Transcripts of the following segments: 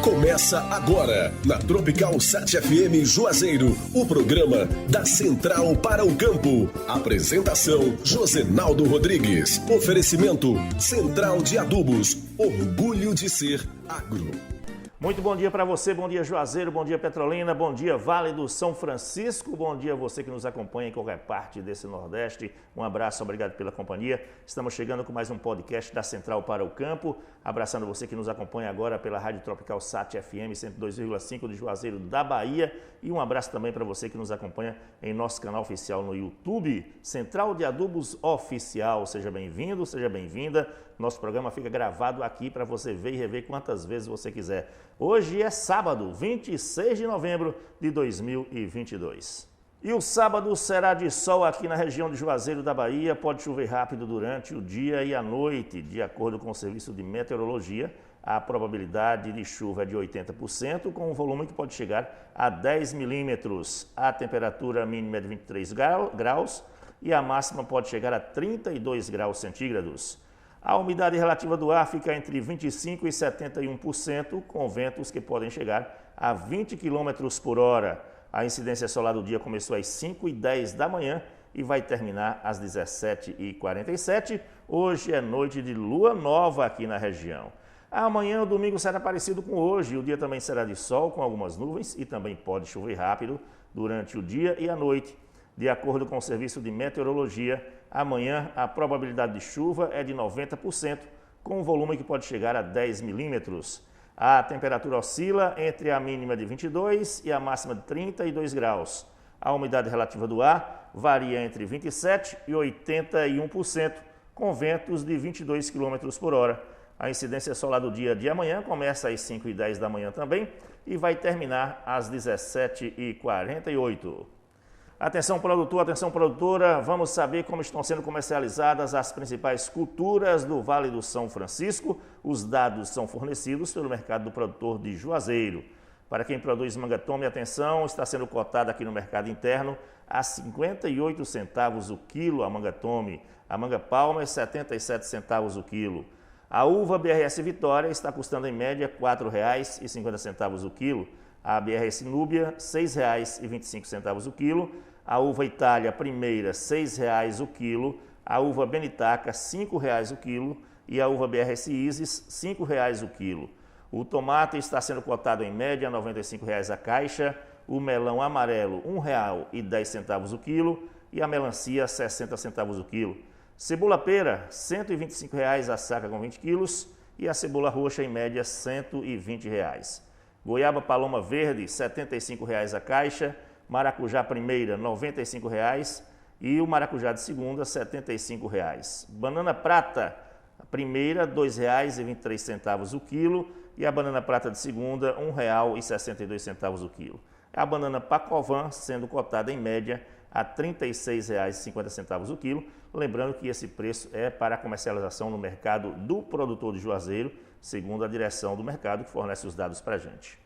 Começa agora, na Tropical 7 FM Juazeiro, o programa da Central para o Campo. Apresentação, Josenaldo Rodrigues. Oferecimento, Central de Adubos. Orgulho de ser agro. Muito bom dia para você, bom dia Juazeiro, bom dia Petrolina, bom dia Vale do São Francisco, bom dia você que nos acompanha em qualquer parte desse Nordeste. Um abraço, obrigado pela companhia. Estamos chegando com mais um podcast da Central para o Campo, abraçando você que nos acompanha agora pela Rádio Tropical Sat FM 102,5 de Juazeiro da Bahia e um abraço também para você que nos acompanha em nosso canal oficial no YouTube, Central de Adubos Oficial. Seja bem-vindo, seja bem-vinda. Nosso programa fica gravado aqui para você ver e rever quantas vezes você quiser. Hoje é sábado, 26 de novembro de 2022. E o sábado será de sol aqui na região de Juazeiro da Bahia. Pode chover rápido durante o dia e a noite. De acordo com o Serviço de Meteorologia, a probabilidade de chuva é de 80%, com um volume que pode chegar a 10 milímetros. A temperatura mínima é de 23 graus e a máxima pode chegar a 32 graus centígrados. A umidade relativa do ar fica entre 25% e 71%, com ventos que podem chegar a 20 km por hora. A incidência solar do dia começou às 5h10 da manhã e vai terminar às 17h47. Hoje é noite de lua nova aqui na região. Amanhã, o domingo, será parecido com hoje. O dia também será de sol, com algumas nuvens, e também pode chover rápido durante o dia e a noite. De acordo com o Serviço de Meteorologia, amanhã a probabilidade de chuva é de 90%, com um volume que pode chegar a 10 milímetros. A temperatura oscila entre a mínima de 22 e a máxima de 32 graus. A umidade relativa do ar varia entre 27% e 81%, com ventos de 22 km por hora. A incidência solar do dia de amanhã começa às 5h10 da manhã também e vai terminar às 17h48. Atenção produtor, atenção produtora, vamos saber como estão sendo comercializadas as principais culturas do Vale do São Francisco. Os dados são fornecidos pelo mercado do produtor de Juazeiro. Para quem produz manga-tome, atenção, está sendo cotada aqui no mercado interno a 58 centavos o quilo a manga-tome. A manga-palma é 77 centavos o quilo. A uva BRS Vitória está custando em média R$ 4,50 o quilo. A BRS Núbia, R$ 6,25 o quilo. A uva Itália Primeira, R$ 6,00 o quilo. A uva Benitaca, R$ 5,00 o quilo. E a uva BRS Isis, R$ 5,00 o quilo. O tomate está sendo cotado em média R$ 95,00 a caixa. O melão amarelo, R$ 1,10 o quilo. E a melancia, 60 centavos o quilo. Cebola pera, R$ 125,00 a saca com 20 quilos. E a cebola roxa, em média, R$ 120,00. Goiaba paloma verde, R$ 75,00 a caixa, maracujá primeira, R$ 95,00 e o maracujá de segunda, R$ 75,00. Banana prata primeira, R$ 2,23 o quilo e a banana prata de segunda, R$ 1,62 o quilo. A banana Pacovan sendo cotada em média a R$ 36,50 o quilo, lembrando que esse preço é para a comercialização no mercado do produtor de Juazeiro, segundo a direção do mercado, que fornece os dados para a gente.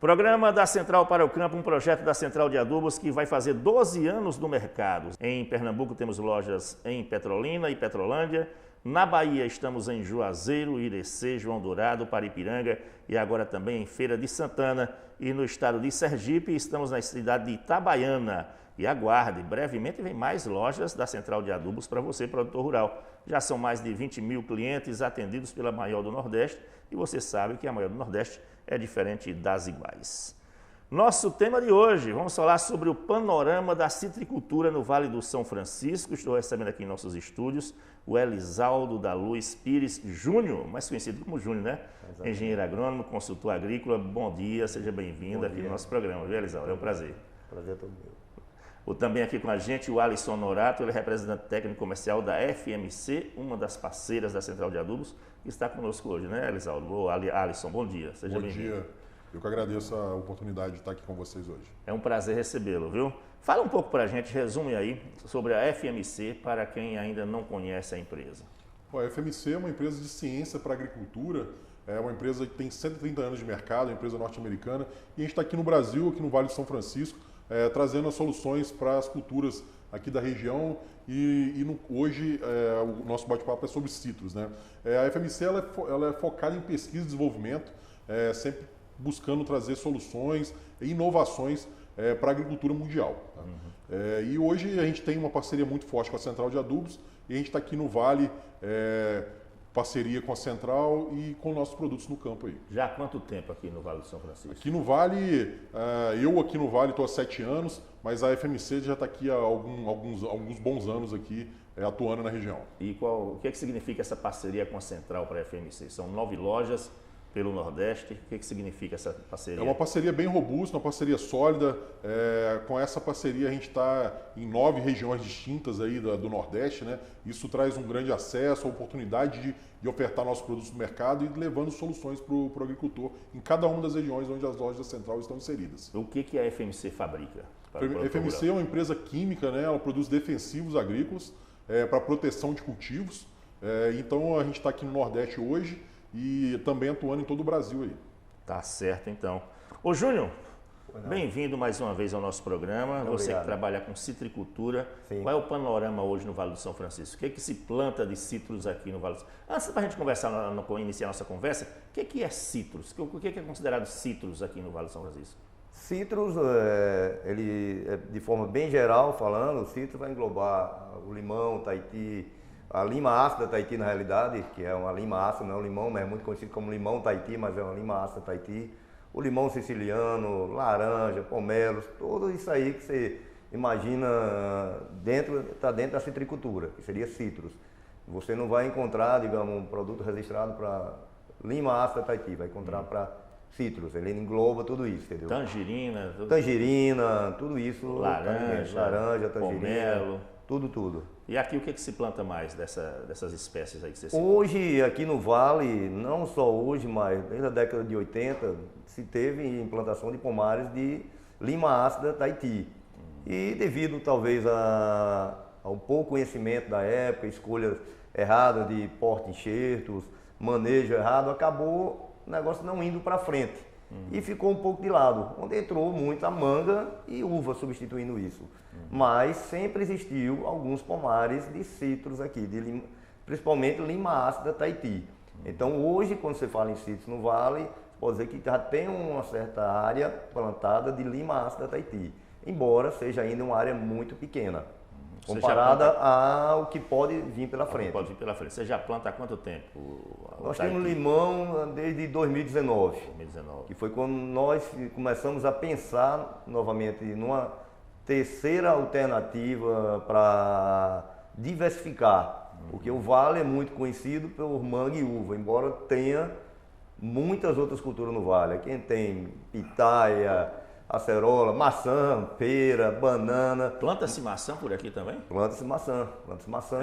Programa da Central para o Campo, um projeto da Central de Adubos que vai fazer 12 anos no mercado. Em Pernambuco temos lojas em Petrolina e Petrolândia. Na Bahia estamos em Juazeiro, Irecê, João Dourado, Paripiranga e agora também em Feira de Santana. E no estado de Sergipe estamos na cidade de Itabaiana. E aguarde, brevemente vem mais lojas da Central de Adubos para você, produtor rural. Já são mais de 20 mil clientes atendidos pela maior do Nordeste e você sabe que a maior do Nordeste é diferente das iguais. Nosso tema de hoje, vamos falar sobre o panorama da citricultura no Vale do São Francisco. Estou recebendo aqui em nossos estúdios o Elisaldo da Luz Pires Júnior, mais conhecido como Júnior, né? Exatamente. Engenheiro agrônomo, consultor agrícola. Bom dia, seja bem-vindo aqui no nosso programa, viu, Elisaldo? É um prazer. Prazer todo meu. Também aqui com a gente o Alisson Norato, ele é representante técnico comercial da FMC, uma das parceiras da Central de Adubos, que está conosco hoje, né, Elisaldo? Alisson, bom dia, seja bem-vindo. Bom dia, eu que agradeço a oportunidade de estar aqui com vocês hoje. É um prazer recebê-lo, viu? Fala um pouco para a gente, resume aí sobre a FMC para quem ainda não conhece a empresa. A FMC é uma empresa de ciência para a agricultura, é uma empresa que tem 130 anos de mercado, uma empresa norte-americana, e a gente está aqui no Brasil, aqui no Vale do São Francisco, trazendo as soluções para as culturas aqui da região hoje o nosso bate-papo é sobre citros, né? A FMC ela é focada em pesquisa e desenvolvimento sempre buscando trazer soluções e inovações para a agricultura mundial. Tá? E hoje a gente tem uma parceria muito forte com a Central de Adubos e a gente está aqui no Vale, parceria com a Central e com nossos produtos no campo aí. Já há quanto tempo aqui no Vale do São Francisco? Aqui no Vale, eu aqui no Vale estou há 7 anos, mas a FMC já está aqui há alguns bons anos aqui, atuando na região. E o que significa essa parceria com a Central para a FMC? São 9 lojas pelo Nordeste. O que significa essa parceria? É uma parceria bem robusta, uma parceria sólida. Com essa parceria a gente está em 9 regiões distintas aí do Nordeste, né? Isso traz um grande acesso, a oportunidade de ofertar nossos produtos no mercado e levando soluções para o agricultor em cada uma das regiões onde as lojas da Central estão inseridas. O que a FMC fabrica? A FMC é uma empresa química, né? Ela produz defensivos agrícolas para proteção de cultivos. Então a gente está aqui no Nordeste hoje e também atuando em todo o Brasil aí. Tá certo, então. Ô Júnior, bem-vindo mais uma vez ao nosso programa. Muito Você obrigado. que trabalha com citricultura. Sim. Qual é o panorama hoje no Vale do São Francisco? O que se planta de citros aqui no Vale do São Francisco? Antes da gente conversar, iniciar nossa conversa, o que é citros? O que é considerado citros aqui no Vale do São Francisco? Citros, ele, de forma bem geral falando, o citros vai englobar o limão, o Tahiti, a lima ácida Tahiti na realidade, que é uma lima ácida, não é um limão, mas é muito conhecido como limão Tahiti, mas é uma lima ácida Tahiti. O limão siciliano, laranja, pomelos, tudo isso aí que você imagina está dentro da citricultura, que seria citros. Você não vai encontrar, digamos, um produto registrado para lima ácida Tahiti, vai encontrar para citros, ele engloba tudo isso, entendeu? Tangerina, Tangerina, tudo isso. Laranja, tangerina, pomelo. tudo. E aqui o que se planta mais dessas espécies aí que você citou? Hoje, aqui no Vale, não só hoje, mas desde a década de 80, se teve implantação de pomares de lima ácida Tahiti. E devido talvez ao pouco conhecimento da época, escolhas erradas de porta-enxertos, manejo errado, acabou o negócio não indo para frente. E ficou um pouco de lado, onde entrou muita manga e uva substituindo isso. Mas sempre existiu alguns pomares de citros aqui, principalmente lima ácida Tahiti. Então hoje, quando você fala em citros no Vale, pode dizer que já tem uma certa área plantada de lima ácida Tahiti, embora seja ainda uma área muito pequena, comparada ao que pode vir pela frente. Pode vir pela frente. Você já planta há quanto tempo? Nós temos limão desde 2019. 2019. Que foi quando nós começamos a pensar novamente numa terceira alternativa para diversificar. Porque o Vale é muito conhecido por manga e uva, embora tenha muitas outras culturas no Vale. Aqui tem pitaia, acerola, maçã, pera, banana. Planta-se maçã por aqui também? Planta-se maçã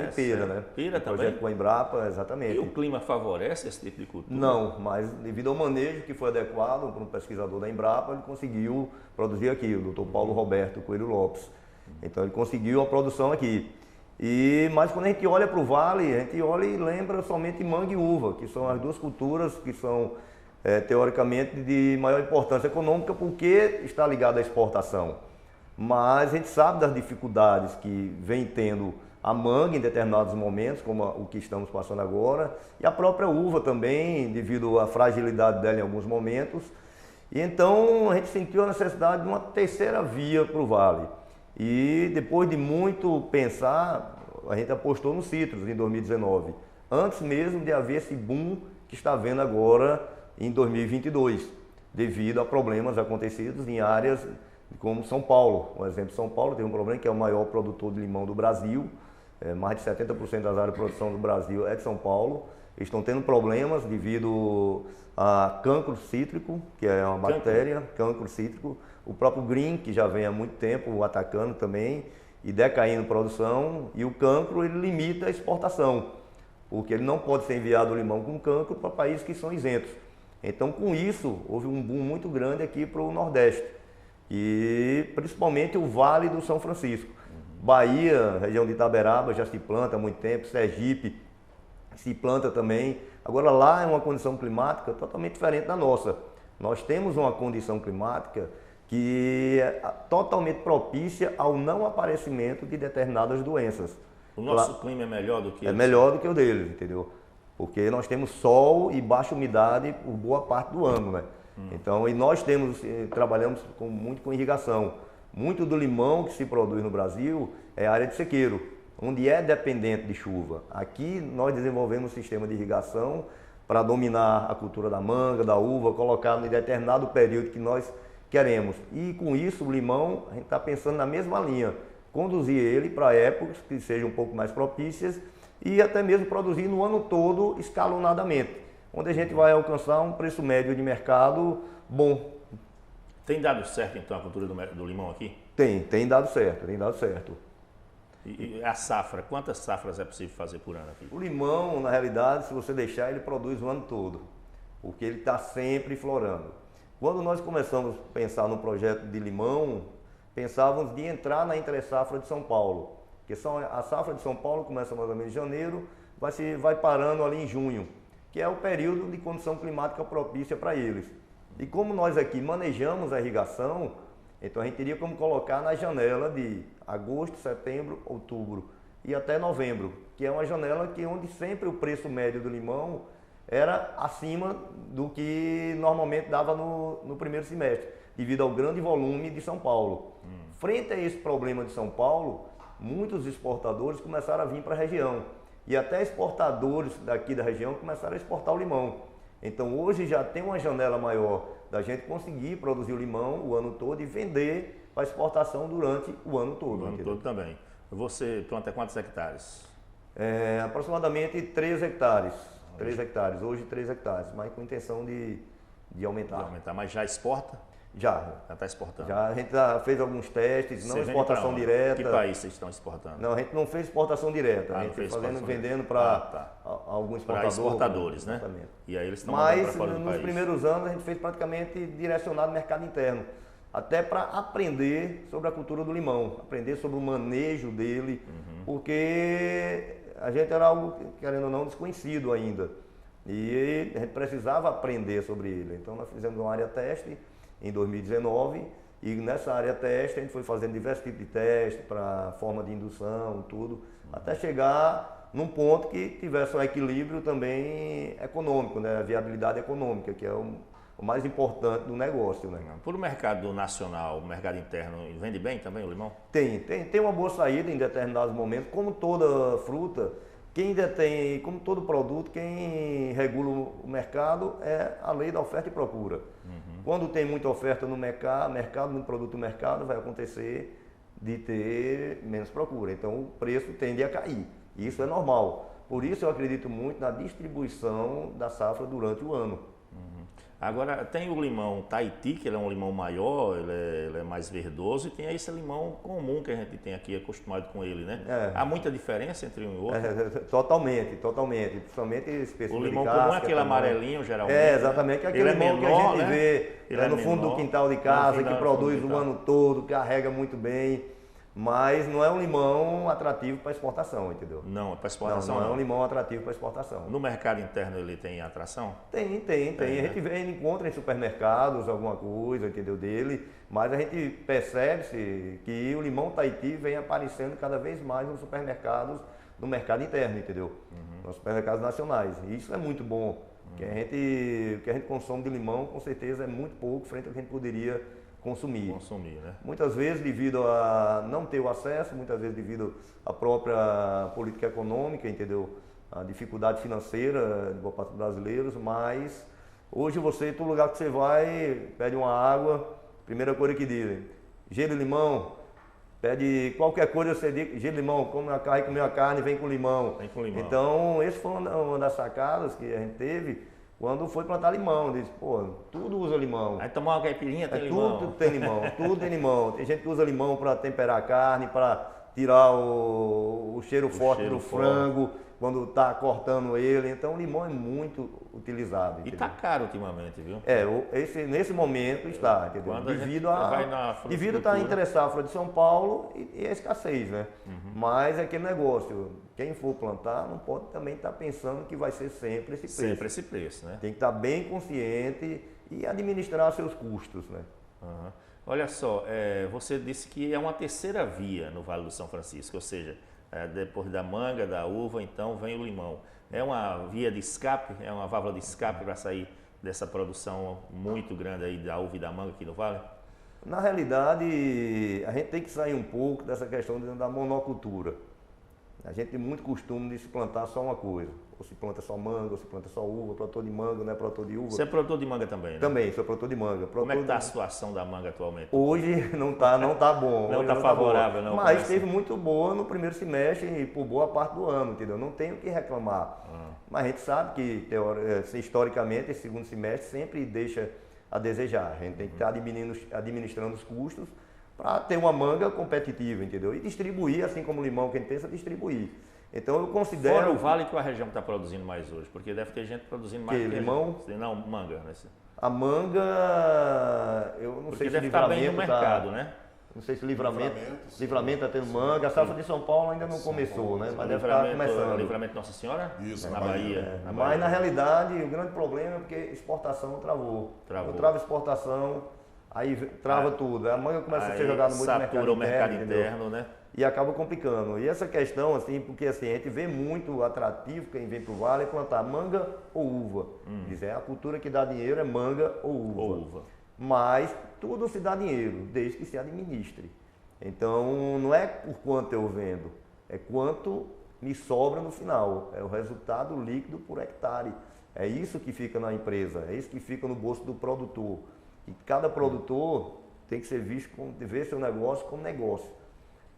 e pera, né? Pera também? Projeto com a Embrapa, exatamente. E o clima favorece esse tipo de cultura? Não, mas devido ao manejo que foi adequado por um pesquisador da Embrapa, ele conseguiu produzir aqui, o Dr. Paulo Roberto Coelho Lopes. Então ele conseguiu a produção aqui. Mas quando a gente olha para o Vale, a gente olha e lembra somente manga e uva, que são as duas culturas que são teoricamente de maior importância econômica porque está ligado à exportação. Mas a gente sabe das dificuldades que vem tendo a manga em determinados momentos, como o que estamos passando agora, e a própria uva também, devido à fragilidade dela em alguns momentos. E então a gente sentiu a necessidade de uma terceira via para o Vale. E depois de muito pensar, a gente apostou no citros em 2019, antes mesmo de haver esse boom que está havendo agora em 2022, devido a problemas acontecidos em áreas como São Paulo. Por exemplo, São Paulo tem um problema que é o maior produtor de limão do Brasil, mais de 70% das áreas de produção do Brasil é de São Paulo. Eles estão tendo problemas devido a cancro cítrico, que é uma bactéria, cancro cítrico. O próprio green, que já vem há muito tempo atacando também e decaindo produção. E o cancro, ele limita a exportação, porque ele não pode ser enviado o limão com cancro para países que são isentos. Então, com isso, houve um boom muito grande aqui para o Nordeste, e principalmente o Vale do São Francisco. Bahia, região de Itaberaba, já se planta há muito tempo, Sergipe se planta também. Agora, lá é uma condição climática totalmente diferente da nossa. Nós temos uma condição climática que é totalmente propícia ao não aparecimento de determinadas doenças. O nosso clima é melhor do que melhor do que o deles, entendeu? porque nós temos sol e baixa umidade por boa parte do ano, né? Então, e nós trabalhamos muito com irrigação. Muito do limão que se produz no Brasil é área de sequeiro, onde é dependente de chuva. Aqui nós desenvolvemos um sistema de irrigação para dominar a cultura da manga, da uva, colocar em determinado período que nós queremos. E com isso o limão, a gente está pensando na mesma linha, conduzir ele para épocas que sejam um pouco mais propícias e até mesmo produzir no ano todo escalonadamente, onde a gente vai alcançar um preço médio de mercado bom. Tem dado certo então a cultura do limão aqui? Tem dado certo, tem dado certo. E a safra, quantas safras é possível fazer por ano aqui? O limão, na realidade, se você deixar, ele produz o ano todo, porque ele está sempre florando. Quando nós começamos a pensar no projeto de limão, pensávamos de entrar na entre-safra de São Paulo, que a safra de São Paulo começa mais ou menos em janeiro, vai parando ali em junho, que é o período de condição climática propícia para eles. E como nós aqui manejamos a irrigação, então a gente teria como colocar na janela de agosto, setembro, outubro e até novembro, que é uma janela onde sempre o preço médio do limão era acima do que normalmente dava no primeiro semestre, devido ao grande volume de São Paulo. Frente a esse problema de São Paulo, muitos exportadores começaram a vir para a região e até exportadores daqui da região começaram a exportar o limão. Então hoje já tem uma janela maior da gente conseguir produzir o limão o ano todo e vender para exportação durante o ano todo. O ano todo também. Você planta quantos hectares? Aproximadamente 3 hectares. 3 hectares, hoje 3 hectares, mas com intenção de aumentar. De aumentar, mas já exporta? Já está exportando. Já, a gente já fez alguns testes, não exportação direta. Que país vocês estão exportando? Não, a gente não fez exportação direta, a gente fez vendendo para alguns exportadores, né? Exatamente. E aí eles estão mandando para fora do país. Mas nos primeiros anos a gente fez praticamente direcionado ao mercado interno, até para aprender sobre a cultura do limão, aprender sobre o manejo dele, porque a gente era algo, querendo ou não, desconhecido ainda. E a gente precisava aprender sobre ele. Então nós fizemos uma área teste em 2019 e nessa área teste a gente foi fazendo diversos tipos de testes para forma de indução, tudo, até chegar num ponto que tivesse um equilíbrio também econômico, né? A viabilidade econômica, que é o mais importante do negócio, né? Por o mercado nacional, o mercado interno, vende bem também o limão? Tem uma boa saída em determinados momentos, como toda fruta. Quem detém, como todo produto, quem regula o mercado é a lei da oferta e procura. Quando tem muita oferta no mercado, muito produto no mercado, vai acontecer de ter menos procura. Então o preço tende a cair. Isso é normal. Por isso eu acredito muito na distribuição da safra durante o ano. Agora, tem o limão Tahiti, que ele é um limão maior, ele é mais verdoso, e tem esse limão comum que a gente tem aqui, acostumado com ele, né? Há muita diferença entre um e outro? Totalmente. Principalmente específico. O limão comum é aquele amarelinho, geralmente. Exatamente. Né? Aquele limão menor, que a gente vê no fundo menor, do quintal de casa, que produz o ano todo, carrega muito bem. Mas não é um limão atrativo para exportação, entendeu? Não, para exportação não é um limão atrativo para exportação. No mercado interno ele tem atração? Tem. A gente encontra em supermercados alguma coisa, entendeu, dele, mas a gente percebe-se que o limão Tahiti vem aparecendo cada vez mais nos supermercados, no mercado interno, entendeu? Nos supermercados nacionais. E isso é muito bom. O que a gente consome de limão, com certeza, é muito pouco frente ao que a gente poderia consumir, né? Muitas vezes devido a não ter o acesso, muitas vezes devido à própria política econômica, entendeu? A dificuldade financeira de boa parte dos brasileiros, mas hoje todo lugar que você vai, pede uma água, primeira coisa que dizem, gelo e limão, pede qualquer coisa, você diz, gelo e limão, come a carne, comeu a carne, vem com limão. Então, esse foi uma das sacadas que a gente teve, quando foi plantar limão, disse, tudo usa limão. Aí tomar uma caipirinha tem limão. Tudo tem limão. Tem gente que usa limão para temperar a carne, para tirar o cheiro forte do frango, quando está cortando ele. Então o limão é muito utilizado. E está caro ultimamente, viu? Nesse momento está, entendeu? Devido a estar em entre-safra de São Paulo e a escassez, né? Mas é aquele negócio, quem for plantar não pode também estar pensando que vai ser sempre esse preço. Sempre esse preço, né? Tem que estar bem consciente e administrar seus custos, né? Olha só, você disse que é uma terceira via no Vale do São Francisco, ou seja, depois da manga, da uva, então vem o limão. É uma via de escape, é uma válvula de escape para sair dessa produção muito grande aí da uva e da manga aqui no Vale? Na realidade, a gente tem que sair um pouco dessa questão da monocultura. A gente tem muito costume de se plantar só uma coisa. Ou se planta só manga, ou se planta só uva, produtor de manga, não é produtor de uva. Você é produtor de manga também, né? Também, sou produtor de manga. Como é que está a situação da manga atualmente? Hoje não tá bom. Não está favorável, não. Mas esteve muito boa no primeiro semestre e por boa parte do ano, entendeu? Não tenho o que reclamar. Mas a gente sabe que, historicamente, esse segundo semestre sempre deixa a desejar. A gente tem que estar administrando os custos para ter uma manga competitiva, entendeu? E distribuir, assim como o limão que a gente pensa, distribuir. Então eu considero... Fora o Vale, que a região está produzindo mais hoje? Porque deve ter gente produzindo mais que limão? Não, manga. Né? A manga, eu não Porque sei se deve estar bem no mercado, né? Não sei se Livramento está tendo manga. A safra de São Paulo ainda não começou, né? Mas deve estar começando. Livramento Nossa Senhora? Isso, na Bahia. Mas na realidade o grande problema é porque exportação travou. Eu travo exportação, aí trava tudo. A manga começa a ser jogada muito no mercado interno. Satura o mercado interno, né? E acaba complicando. E essa questão, assim, porque assim, a gente vê muito atrativo, quem vem para o Vale, é plantar manga ou uva. Dizem, a cultura que dá dinheiro é manga ou uva. Mas tudo se dá dinheiro, desde que se administre. Então, não é por quanto eu vendo, é quanto me sobra no final. É o resultado líquido por hectare. É isso que fica na empresa, é isso que fica no bolso do produtor. E cada produtor tem que ser visto, ver seu negócio como negócio.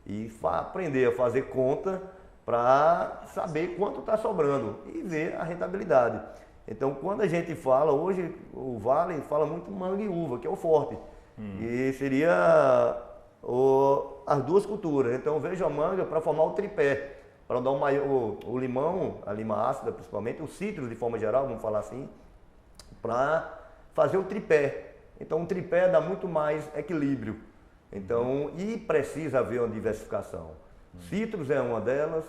E aprender a fazer conta para saber quanto está sobrando e ver a rentabilidade. Então, quando a gente fala, hoje o Vale fala muito manga e uva, que é o forte. E seria as duas culturas. Então, eu vejo a manga para formar o tripé, para dar o limão, a lima ácida principalmente, os citros de forma geral, vamos falar assim, para fazer o tripé. Então, o tripé dá muito mais equilíbrio. Então, e precisa haver uma diversificação. Citros é uma delas,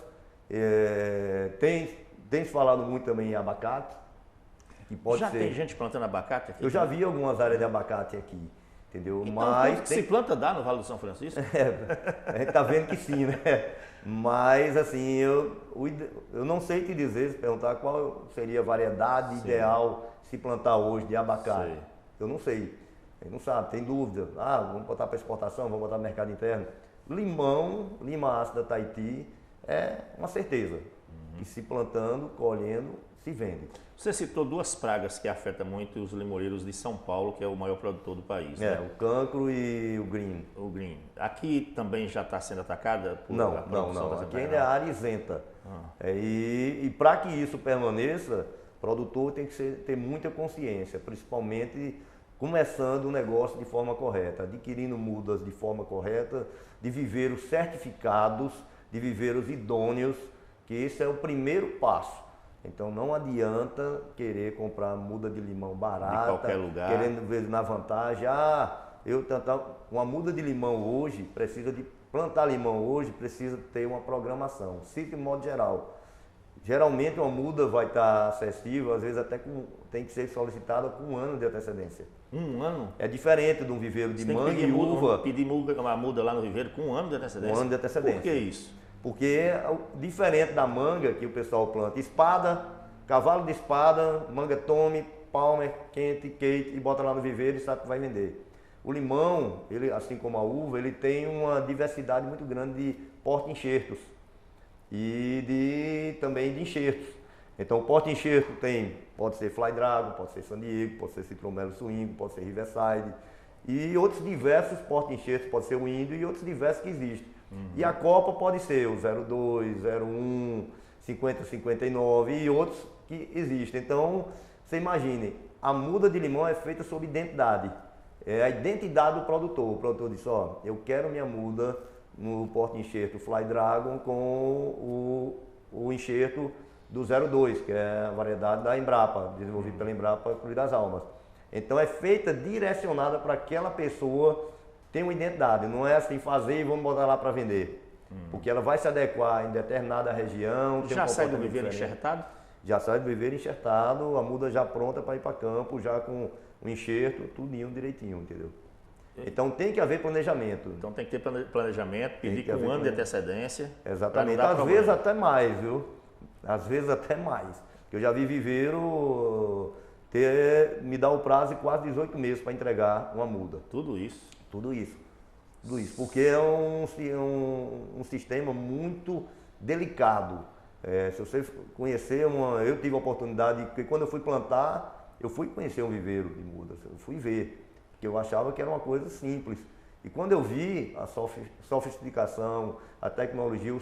tem se falado muito também em abacate, que pode já ser... tem gente plantando abacate aqui? Eu já vi algumas áreas de abacate aqui, entendeu? Então, mas tudo que se planta dá no Vale do São Francisco? a gente está vendo que sim, né? Mas assim, eu não sei te dizer, se perguntar qual seria a variedade ideal se plantar hoje de abacate. Eu não sei. Ele não sabe, tem dúvida. Vamos botar para exportação, vamos botar no mercado interno. Limão, lima ácida Tahiti, é uma certeza. Que se plantando, colhendo, se vende. Você citou duas pragas que afetam muito os limoeiros de São Paulo, que é o maior produtor do país. Né? O cancro e o green. O green. Aqui também já está sendo atacada por Não. Tá aqui ainda é área isenta. E para que isso permaneça, o produtor tem que ter muita consciência, principalmente começando o negócio de forma correta, adquirindo mudas de forma correta, de viveiros certificados, de viveiros idôneos, que esse é o primeiro passo. Então não adianta querer comprar muda de limão barata, de qualquer lugar, querendo ver na vantagem, uma muda de limão hoje, plantar limão hoje, precisa ter uma programação, de modo geral. Geralmente uma muda vai estar acessível, às vezes até tem que ser solicitada com 1 ano de antecedência. 1 ano? É diferente de um viveiro de manga e uva. Pedir uma muda lá no viveiro com 1 ano de antecedência? 1 ano de antecedência. Por que isso? Porque diferente da manga que o pessoal planta, espada, cavalo de espada, manga tome, palmer, quente, kate e bota lá no viveiro e sabe que vai vender. O limão, ele, assim como a uva, ele tem uma diversidade muito grande de porta-enxertos e também de enxertos. Então o porta-enxerto pode ser Fly Dragon, pode ser San Diego, pode ser Citromelo Swing, pode ser Riverside e outros diversos porta-enxertos, pode ser o índio e outros diversos que existem. E a copa pode ser o 02, 01, 50, 59 e outros que existem. Então, você imagine, a muda de limão é feita sob identidade. É a identidade do produtor. O produtor diz, eu quero minha muda no porta-enxerto Fly Dragon com o enxerto do 02, que é a variedade da Embrapa, desenvolvida pela Embrapa Cruz das Almas. Então, é feita direcionada para aquela pessoa tem uma identidade, não é assim fazer e vamos botar lá para vender. Porque ela vai se adequar em determinada região. Já sai do viveiro enxertado? Já sai do viveiro enxertado, a muda já pronta para ir para campo, já com o enxerto, tudinho direitinho, entendeu? Então tem que haver planejamento. Então tem que ter planejamento, pedir com um ano de antecedência. Exatamente. Às vezes até mais, viu? Às vezes até mais. Eu já vi viveiro me dar o prazo de quase 18 meses para entregar uma muda. Tudo isso. Tudo isso. Tudo isso. Porque é um sistema muito delicado. Se você conhecer eu tive a oportunidade, porque quando eu fui plantar, eu fui conhecer um viveiro de mudas, eu fui ver, porque eu achava que era uma coisa simples. E quando eu vi a sofisticação, a tecnologia, o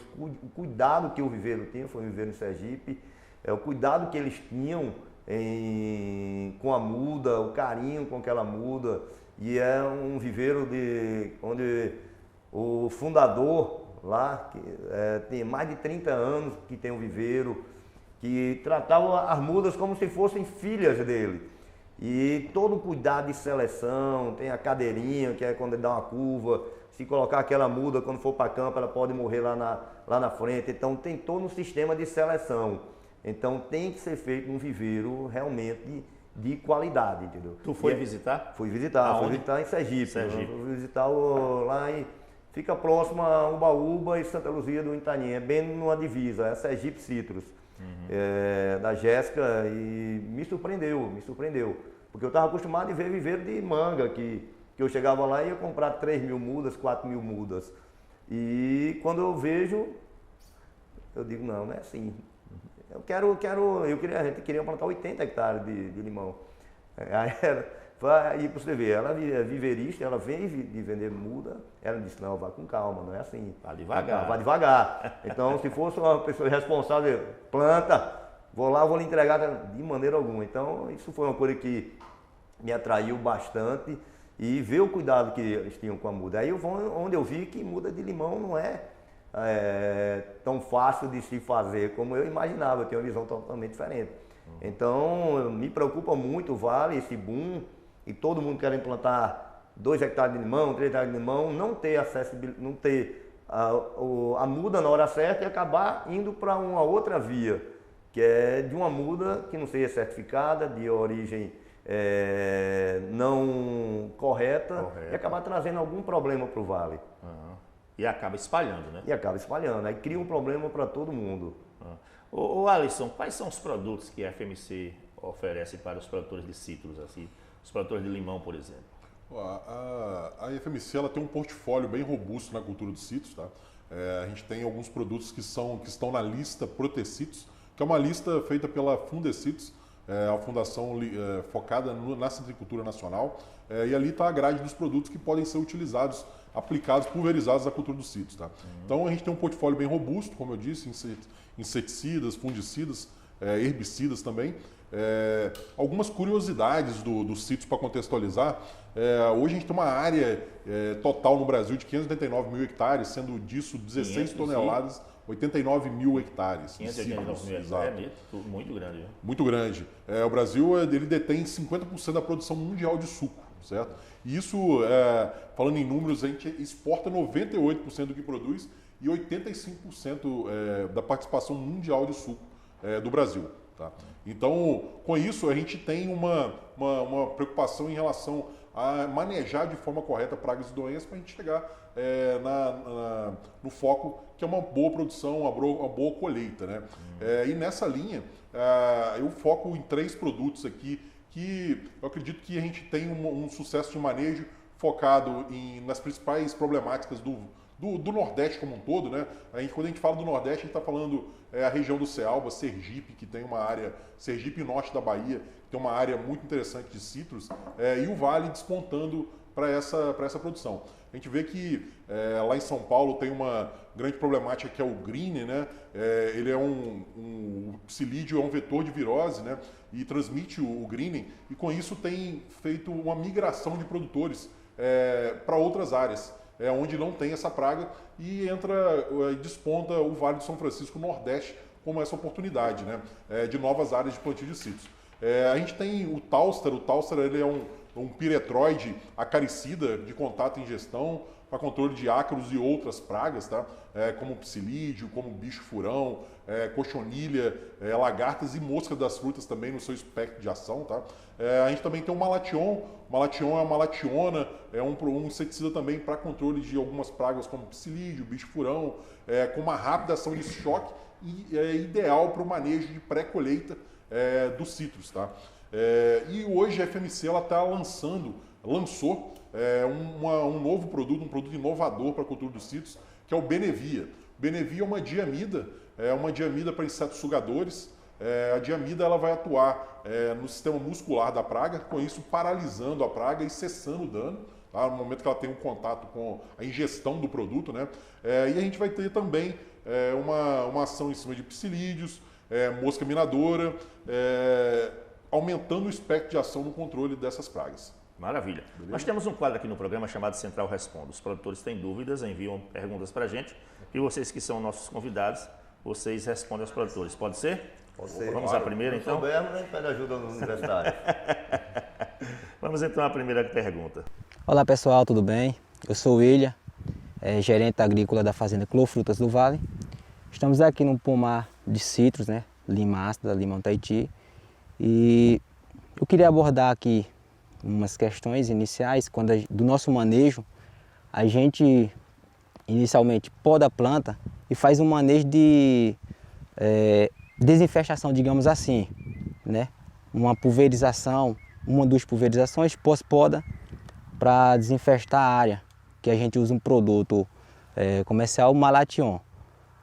cuidado que o viveiro tinha, foi um viveiro em Sergipe, o cuidado que eles tinham com a muda, o carinho com aquela muda, e é um viveiro onde o fundador lá, tem mais de 30 anos que tem um viveiro, que tratava as mudas como se fossem filhas dele. E todo o cuidado de seleção, tem a cadeirinha, que é quando ele dá uma curva, se colocar aquela muda, quando for para campo, ela pode morrer lá na frente. Então tem todo um sistema de seleção. Então tem que ser feito um viveiro realmente de qualidade, entendeu? Tu foi visitar? Fui visitar em Sergipe. Fui visitar lá em... Fica próximo a Ubaúba e Santa Luzia do Itanim, é bem numa divisa, é Sergipe Citrus, da Jéssica, e me surpreendeu. Porque eu estava acostumado a ver viveiro de manga, que eu chegava lá e ia comprar 3 mil mudas, 4 mil mudas. E quando eu vejo, eu digo, não é assim. A gente queria plantar 80 hectares de limão. Aí e para você ver, ela é viveirista, ela vem de vender muda, ela disse, não, vá com calma, não é assim. Vá devagar. Vá devagar. Então, se fosse uma pessoa responsável, planta, vou lhe entregar de maneira alguma. Então, isso foi uma coisa que me atraiu bastante e ver o cuidado que eles tinham com a muda. Aí onde eu vi que muda de limão não é tão fácil de se fazer como eu imaginava, eu tenho uma visão totalmente diferente. Então, me preocupa muito o Vale, esse boom, e todo mundo querendo plantar 2 hectares de limão, 3 hectares de limão, não ter acessibilidade, não ter a muda na hora certa e acabar indo para uma outra via, que é de uma muda que não seja certificada, de origem não correta, e acabar trazendo algum problema para o Vale. E acaba espalhando, né? E acaba espalhando, aí cria um problema para todo mundo. Ô Alisson, quais são os produtos que a FMC oferece para os produtores de citros, assim, os produtores de limão, por exemplo? A FMC ela tem um portfólio bem robusto na cultura dos citros, tá? A gente tem alguns produtos que estão na lista Protecitos, que é uma lista feita pela Fundecitos, a fundação focada na citricultura nacional, e ali está a grade dos produtos que podem ser utilizados, aplicados, pulverizados na cultura dos citros, tá? Então a gente tem um portfólio bem robusto, como eu disse, inseticidas, fungicidas, herbicidas também. Algumas curiosidades dos citros para contextualizar. Hoje a gente tem uma área total no Brasil de 589 mil hectares, sendo disso 16 toneladas, 89 mil hectares. 589 mil hectares, muito grande. Né? Muito grande. O Brasil ele detém 50% da produção mundial de suco, certo? E isso, falando em números, a gente exporta 98% do que produz e 85% da participação mundial de suco do Brasil. Tá? Então, com isso, a gente tem uma preocupação em relação a manejar de forma correta pragas e doenças para a gente chegar no foco que é uma boa produção, uma boa colheita. Né? E nessa linha, eu foco em 3 produtos aqui que eu acredito que a gente tem um sucesso de manejo focado nas principais problemáticas do Nordeste como um todo, né? Quando a gente fala do Nordeste, a gente está falando a região do Cealba, Sergipe, que tem uma área, Sergipe e Norte da Bahia, que tem uma área muito interessante de citros, e o Vale despontando para essa produção. A gente vê que lá em São Paulo tem uma grande problemática que é o green, né? Ele é o psilídeo é um vetor de virose, né? E transmite o greening, e com isso tem feito uma migração de produtores para outras áreas, onde não tem essa praga, e desponta o Vale do São Francisco Nordeste como essa oportunidade, né? De novas áreas de plantio de citros. A gente tem o Tálster ele é um piretroide acaricida de contato e ingestão, para controle de ácaros e outras pragas, tá? Como psilídeo, como bicho-furão, cochonilha, lagartas e mosca das frutas também no seu espectro de ação, tá? A gente também tem o malation. O malation é uma malationa, é um inseticida também para controle de algumas pragas como psilídeo, bicho-furão, com uma rápida ação de choque e é ideal para o manejo de pré-colheita dos citros, tá? E hoje a FMC lançou um novo produto, um produto inovador para a cultura dos citros, que é o Benevia. O Benevia é uma diamida para insetos sugadores. A diamida ela vai atuar no sistema muscular da praga, com isso paralisando a praga e cessando o dano, tá? No momento que ela tem um contato com a ingestão do produto, né? E a gente vai ter também uma ação em cima de psilídeos, mosca minadora, aumentando o espectro de ação no controle dessas pragas. Maravilha. Beleza? Nós temos um quadro aqui no programa chamado Central Responde. Os produtores têm dúvidas, enviam perguntas para a gente e vocês que são nossos convidados, vocês respondem aos produtores. Pode ser? Pode ser. Vamos à primeira, então? Se soubermos, a gente pede ajuda no universitário. Vamos então à primeira pergunta. Olá pessoal, tudo bem? Eu sou o William, gerente agrícola da Fazenda Clofrutas do Vale. Estamos aqui num pomar de citros, né? Lima ácida, limão Tahiti. E eu queria abordar aqui umas questões iniciais. Do nosso manejo, a gente inicialmente poda a planta e faz um manejo de desinfestação, digamos assim, né? Uma pulverização, uma ou duas pulverizações pós-poda para desinfestar a área, que a gente usa um produto comercial, Malation,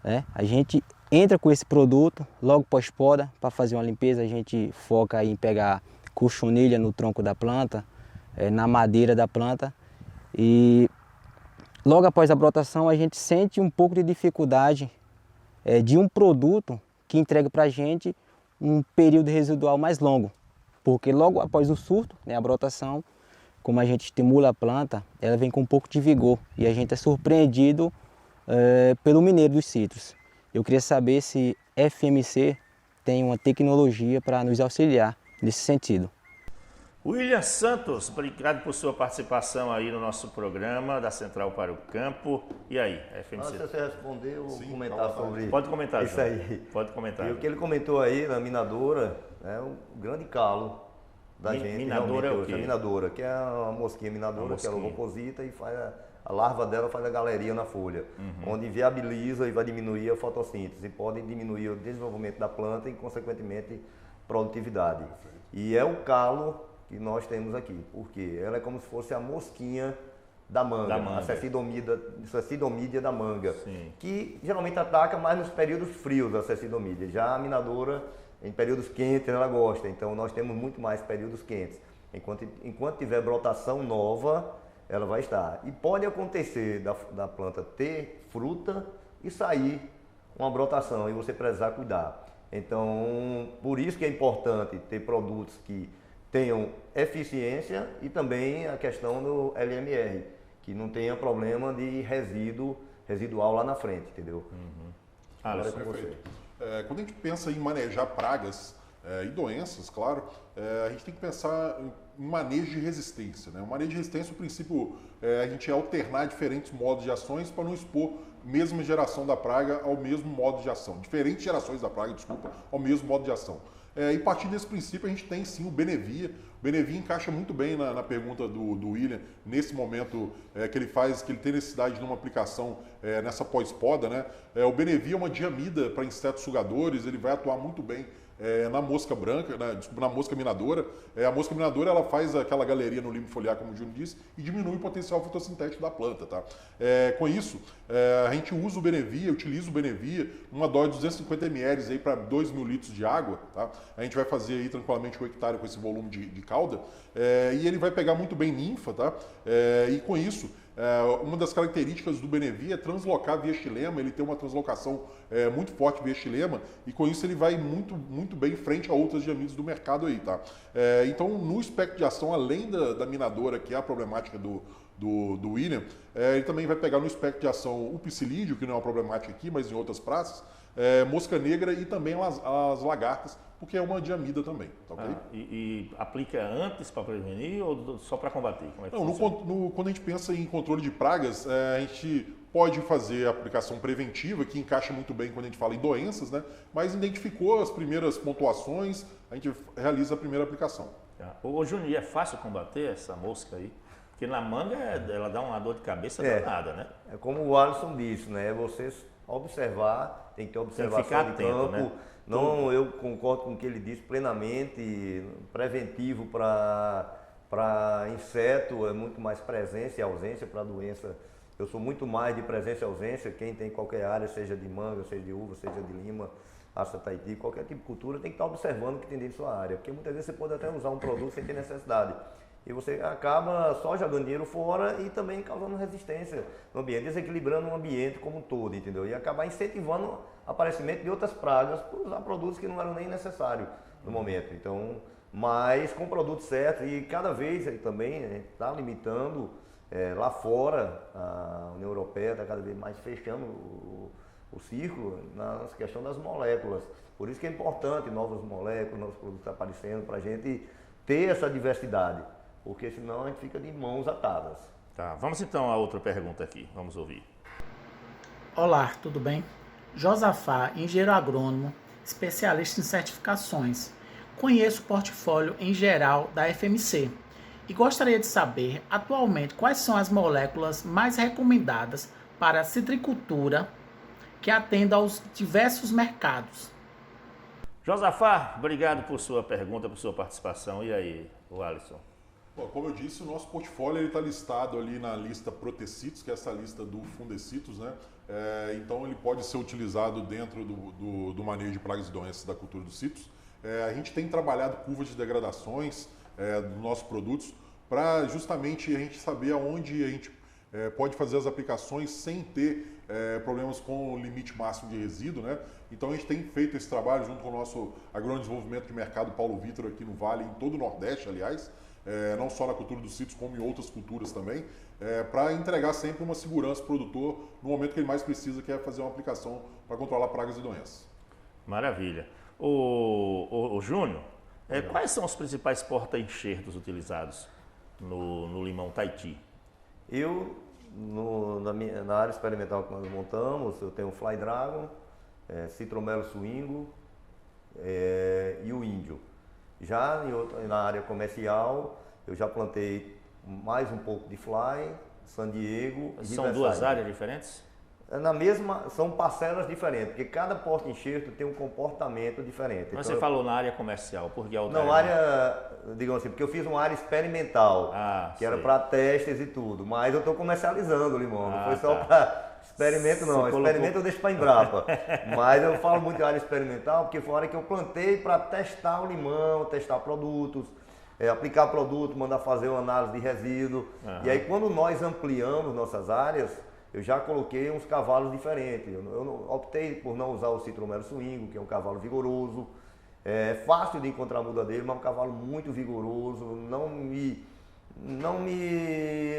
né? A gente entra com esse produto logo pós-poda para fazer uma limpeza. A gente foca em pegar cochonilha no tronco da planta, na madeira da planta, e logo após a brotação a gente sente um pouco de dificuldade de um produto que entrega para a gente um período residual mais longo, porque logo após o surto, né, a brotação, como a gente estimula a planta, ela vem com um pouco de vigor e a gente é surpreendido pelo mineiro dos citros. Eu queria saber se FMC tem uma tecnologia para nos auxiliar nesse sentido. William Santos, obrigado por sua participação aí no nosso programa da Central para o Campo. E aí, FMC? Antes de você responder, eu vou comentar sobre Pode comentar, isso João. aí. Pode comentar. E o que ele comentou aí na minadora é um grande calo da gente. Minadora é o quê? A minadora, que é uma mosquinha minadora, que ela ovoposita e faz a larva dela faz a galeria na folha, onde viabiliza e vai diminuir a fotossíntese e pode diminuir o desenvolvimento da planta e, consequentemente, produtividade. E é o calo que nós temos aqui, porque ela é como se fosse a mosquinha da manga. A cecidomídia da manga, sim, que geralmente ataca mais nos períodos frios a cecidomídia. Já a minadora, em períodos quentes, ela gosta, então nós temos muito mais períodos quentes. Enquanto tiver brotação nova, ela vai estar. E pode acontecer da planta ter fruta e sair uma brotação e você precisar cuidar. Então, por isso que é importante ter produtos que tenham eficiência e também a questão do LMR, que não tenha problema de residual lá na frente, entendeu? Agora é com você. Quando a gente pensa em manejar pragas e doenças, claro, a gente tem que pensar em manejo de resistência, né? O manejo de resistência, o princípio é a gente alternar diferentes modos de ações para não expor a mesma geração da praga ao mesmo modo de ação. Diferentes gerações da praga, desculpa, ao mesmo modo de ação. E a partir desse princípio a gente tem sim o Benevia. O Benevia encaixa muito bem na pergunta do William, nesse momento que ele tem necessidade de uma aplicação nessa pós-poda, né? O Benevia é uma diamida para insetos sugadores, ele vai atuar muito bem na mosca branca, na mosca minadora. A mosca minadora ela faz aquela galeria no limbo foliar, como o Júnior disse, e diminui o potencial fotossintético da planta, tá? Com isso, a gente usa o Benevia, utiliza o Benevia, uma dose de 250 ml aí para 2.000 litros de água, tá? A gente vai fazer aí tranquilamente 1 hectare com esse volume de cauda, e ele vai pegar muito bem ninfa, tá? E com isso, uma das características do Benevia é translocar via xilema. Ele tem uma translocação muito forte via xilema e com isso ele vai muito bem frente a outras diamidas do mercado aí, tá? Então, no espectro de ação, além da minadora, que é a problemática do William, ele também vai pegar no espectro de ação o psilídeo, que não é uma problemática aqui, mas em outras praças. mosca negra e também as lagartas, porque é uma diamida também, tá ok? E aplica antes para prevenir ou só para combater? Como é que Não, funciona? quando a gente pensa em controle de pragas, a gente pode fazer a aplicação preventiva, que encaixa muito bem quando a gente fala em doenças, né? Mas identificou as primeiras pontuações, a gente realiza a primeira aplicação. Ô Júnior, é fácil combater essa mosca aí? Porque na manga ela dá uma dor de cabeça danada, né? É como o Alisson disse, né? Você observar, tem que ter observação ficar de atento, campo. né? Não, eu concordo com o que ele disse plenamente. Preventivo para inseto é muito mais presença e ausência para doença. Eu sou muito mais de presença e ausência. Quem tem qualquer área, seja de manga, seja de uva, seja de lima, aço Tahiti, qualquer tipo de cultura, tem que estar observando o que tem dentro da sua área. Porque muitas vezes você pode até usar um produto sem ter necessidade. E você acaba só jogando dinheiro fora e também causando resistência no ambiente, desequilibrando o ambiente como um todo, entendeu? E acabar incentivando o aparecimento de outras pragas por usar produtos que não eram nem necessários no momento. Então, mas com produtos certos e cada vez também a gente está limitando lá fora, a União Europeia está cada vez mais fechando o círculo na questão das moléculas. Por isso que é importante novas moléculas, novos produtos aparecendo para a gente ter essa diversidade. Porque senão a gente fica de mãos atadas. Tá, vamos então a outra pergunta aqui, vamos ouvir. Olá, tudo bem? Josafá, engenheiro agrônomo, especialista em certificações. Conheço o portfólio em geral da FMC e gostaria de saber, atualmente, quais são as moléculas mais recomendadas para a citricultura que atendam aos diversos mercados. Josafá, obrigado por sua pergunta, por sua participação. E aí, o Alisson? Bom, como eu disse, o nosso portfólio está listado ali na lista Protecitos, que é essa lista do Fundecitos, né? Então ele pode ser utilizado dentro do manejo de pragas e doenças da cultura dos citos. A gente tem trabalhado curvas de degradações dos nossos produtos para justamente a gente saber aonde a gente pode fazer as aplicações sem ter problemas com o limite máximo de resíduo, né? Então a gente tem feito esse trabalho junto com o nosso agrônomo de desenvolvimento de mercado Paulo Vitor aqui no Vale, em todo o Nordeste, aliás. Não só na cultura dos sítios, como em outras culturas também, para entregar sempre uma segurança para o produtor no momento que ele mais precisa, que é fazer uma aplicação para controlar pragas e doenças. Maravilha. O Júnior, quais são os principais porta-enxertos utilizados no limão Tahiti? Na área experimental que nós montamos, eu tenho o Fly Dragon, Citromelo Swingo e o Índio. Já na área comercial, eu já plantei mais um pouco de Fly, San Diego e São duas áreas diferentes? São parcelas diferentes, porque cada porta-enxerto tem um comportamento diferente. Mas então, você falou na área comercial, por que não, digamos assim, porque eu fiz uma área experimental, que era para testes e tudo, mas eu estou comercializando o limão, não foi só para experimento não, experimento eu deixo para Embrapa, mas eu falo muito de área experimental porque foi a área que eu plantei para testar o limão, testar produtos, aplicar produto, mandar fazer uma análise de resíduo, e aí quando nós ampliamos nossas áreas, eu já coloquei uns cavalos diferentes, eu optei por não usar o Citromelo Swingo, que é um cavalo vigoroso, é fácil de encontrar a muda dele, mas é um cavalo muito vigoroso, não me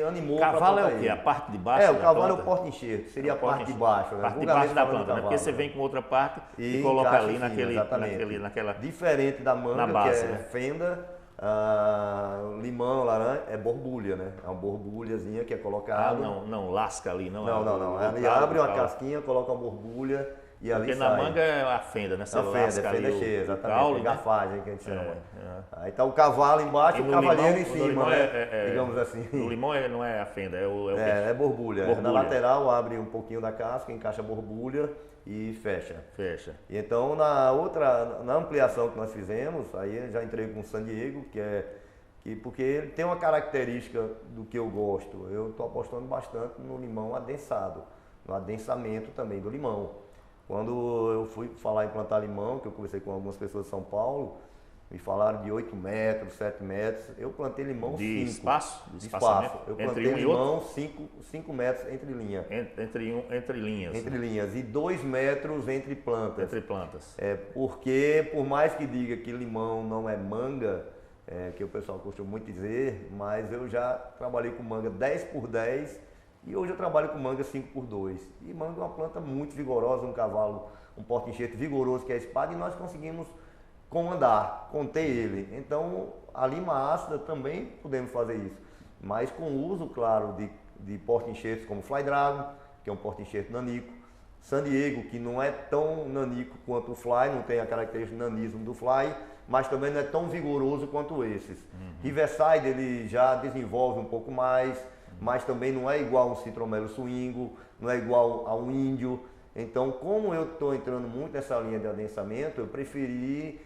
animou. Cavalo é o quê? A parte de baixo? O cavalo é o porta-enxerto, seria a parte de baixo. A parte de baixo da planta, né? Porque você vem com outra parte e coloca ali naquela... Diferente da manga, base, que é fenda, limão, laranja, é borbulha, né? É uma borbulhazinha que é colocada. Não lasca ali, não. Não. Ali abre uma casquinha, coloca uma borbulha. E porque ali na sai. manga é a fenda, né? Você lasca ali cheia, exatamente, caule, garfagem que a gente chama. Aí tá o cavalo embaixo e o cavaleiro em cima, né? Digamos assim. No limão não é a fenda, é o é borbulha. Na lateral abre um pouquinho da casca, encaixa a borbulha e fecha. E então na ampliação que nós fizemos, aí já entrei com o San Diego, porque ele tem uma característica do que eu gosto. Eu estou apostando bastante no limão adensado, no adensamento também do limão. Quando eu fui falar em plantar limão, que eu conversei com algumas pessoas de São Paulo, me falaram de 8 metros, 7 metros. Eu plantei limão 5. De espaço? De espaço. Eu plantei limão 5 metros entre linha. Entre linhas. Entre linhas. E 2 metros entre plantas. Entre plantas. Porque, por mais que diga que limão não é manga, que o pessoal costuma muito dizer, mas eu já trabalhei com manga 10 por 10 E hoje eu trabalho com manga 5x2. E manga é uma planta muito vigorosa, um cavalo, um porta-enxerto vigoroso que é a espada, e nós conseguimos comandar, conter ele. Então, a lima ácida também podemos fazer isso, mas com o uso, claro, de porta-enxertos como Fly Dragon, que é um porta-enxerto nanico, San Diego, que não é tão nanico quanto o Fly, não tem a característica de nanismo do Fly, mas também não é tão vigoroso quanto esses. Riverside ele já desenvolve um pouco mais, mas também não é igual a um Citromelo Swingo, não é igual a um Índio. Então, como eu estou entrando muito nessa linha de adensamento, eu preferi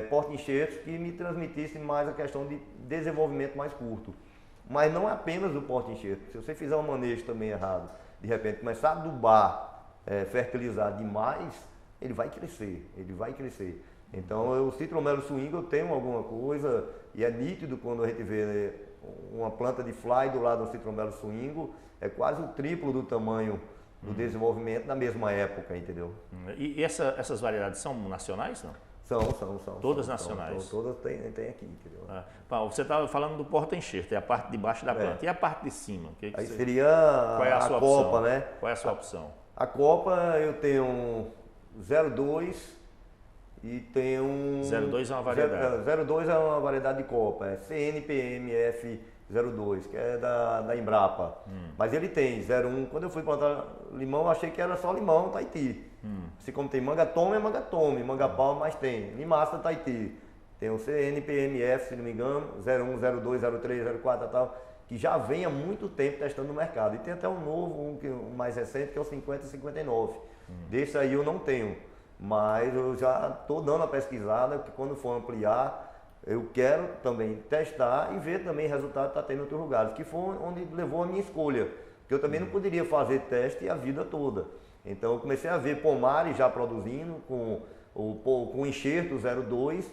porta-enxertos que me transmitissem mais a questão de desenvolvimento mais curto. Mas não apenas o porta-enxerto. Se você fizer um manejo também errado, de repente começar a adubar, fertilizar demais, ele vai crescer, Então, o Citromelo Swingo eu tenho alguma coisa, e é nítido quando a gente vê, né, uma planta de Fly do lado do Citromelo Swingo, é quase o triplo do tamanho do desenvolvimento na mesma época, entendeu? E essas variedades são nacionais, não? São. Todas nacionais? Todas tem aqui, entendeu? Você estava falando do porta-enxerto, é a parte de baixo da planta. E a parte de cima? Aí seria Qual é a sua copa, opção? né? Qual é a sua opção? A copa eu tenho 02 e tenho... 02 é uma variedade? 02 é uma variedade de copa, é CNPMF02, que é da Embrapa. Mas ele tem 01, quando eu fui plantar limão, eu achei que era só limão Tahiti. Assim como tem manga tome, manga palma, mas tem limaça Tahiti. Tem o CNPMF, se não me engano, 01, 02, 03, 04 e tal, que já vem há muito tempo testando no mercado. E tem até um novo, um mais recente, que é o 50 e 59. Desse aí eu não tenho, mas eu já estou dando a pesquisada, que quando for ampliar, eu quero também testar e ver também o resultado que está tendo em outros lugares, que foi onde levou a minha escolha. Porque eu também não poderia fazer teste a vida toda. Então eu comecei a ver pomares já produzindo com enxerto 02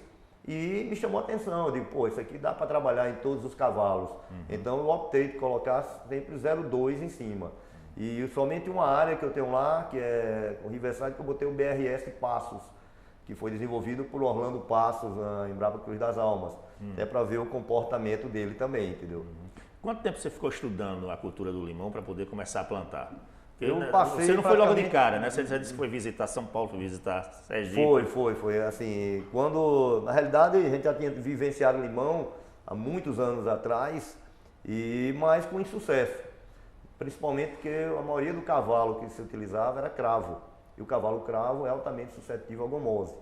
e me chamou a atenção. Eu digo, pô, isso aqui dá para trabalhar em todos os cavalos. Então eu optei de colocar sempre 02 em cima. E somente uma área que eu tenho lá, que é o Riverside, que eu botei o BRS Passos, que foi desenvolvido por Orlando Passos, na Embrapa Cruz das Almas. Até para ver o comportamento dele também, entendeu? Quanto tempo você ficou estudando a cultura do limão para poder começar a plantar? Eu passei você não foi logo de cara, né? Você disse que foi visitar São Paulo, foi visitar Sergipe. Foi. Assim, quando, na realidade, a gente já tinha vivenciado limão há muitos anos atrás, mas com insucesso. Principalmente porque a maioria do cavalo que se utilizava era cravo. E o cavalo cravo é altamente suscetível à gomose.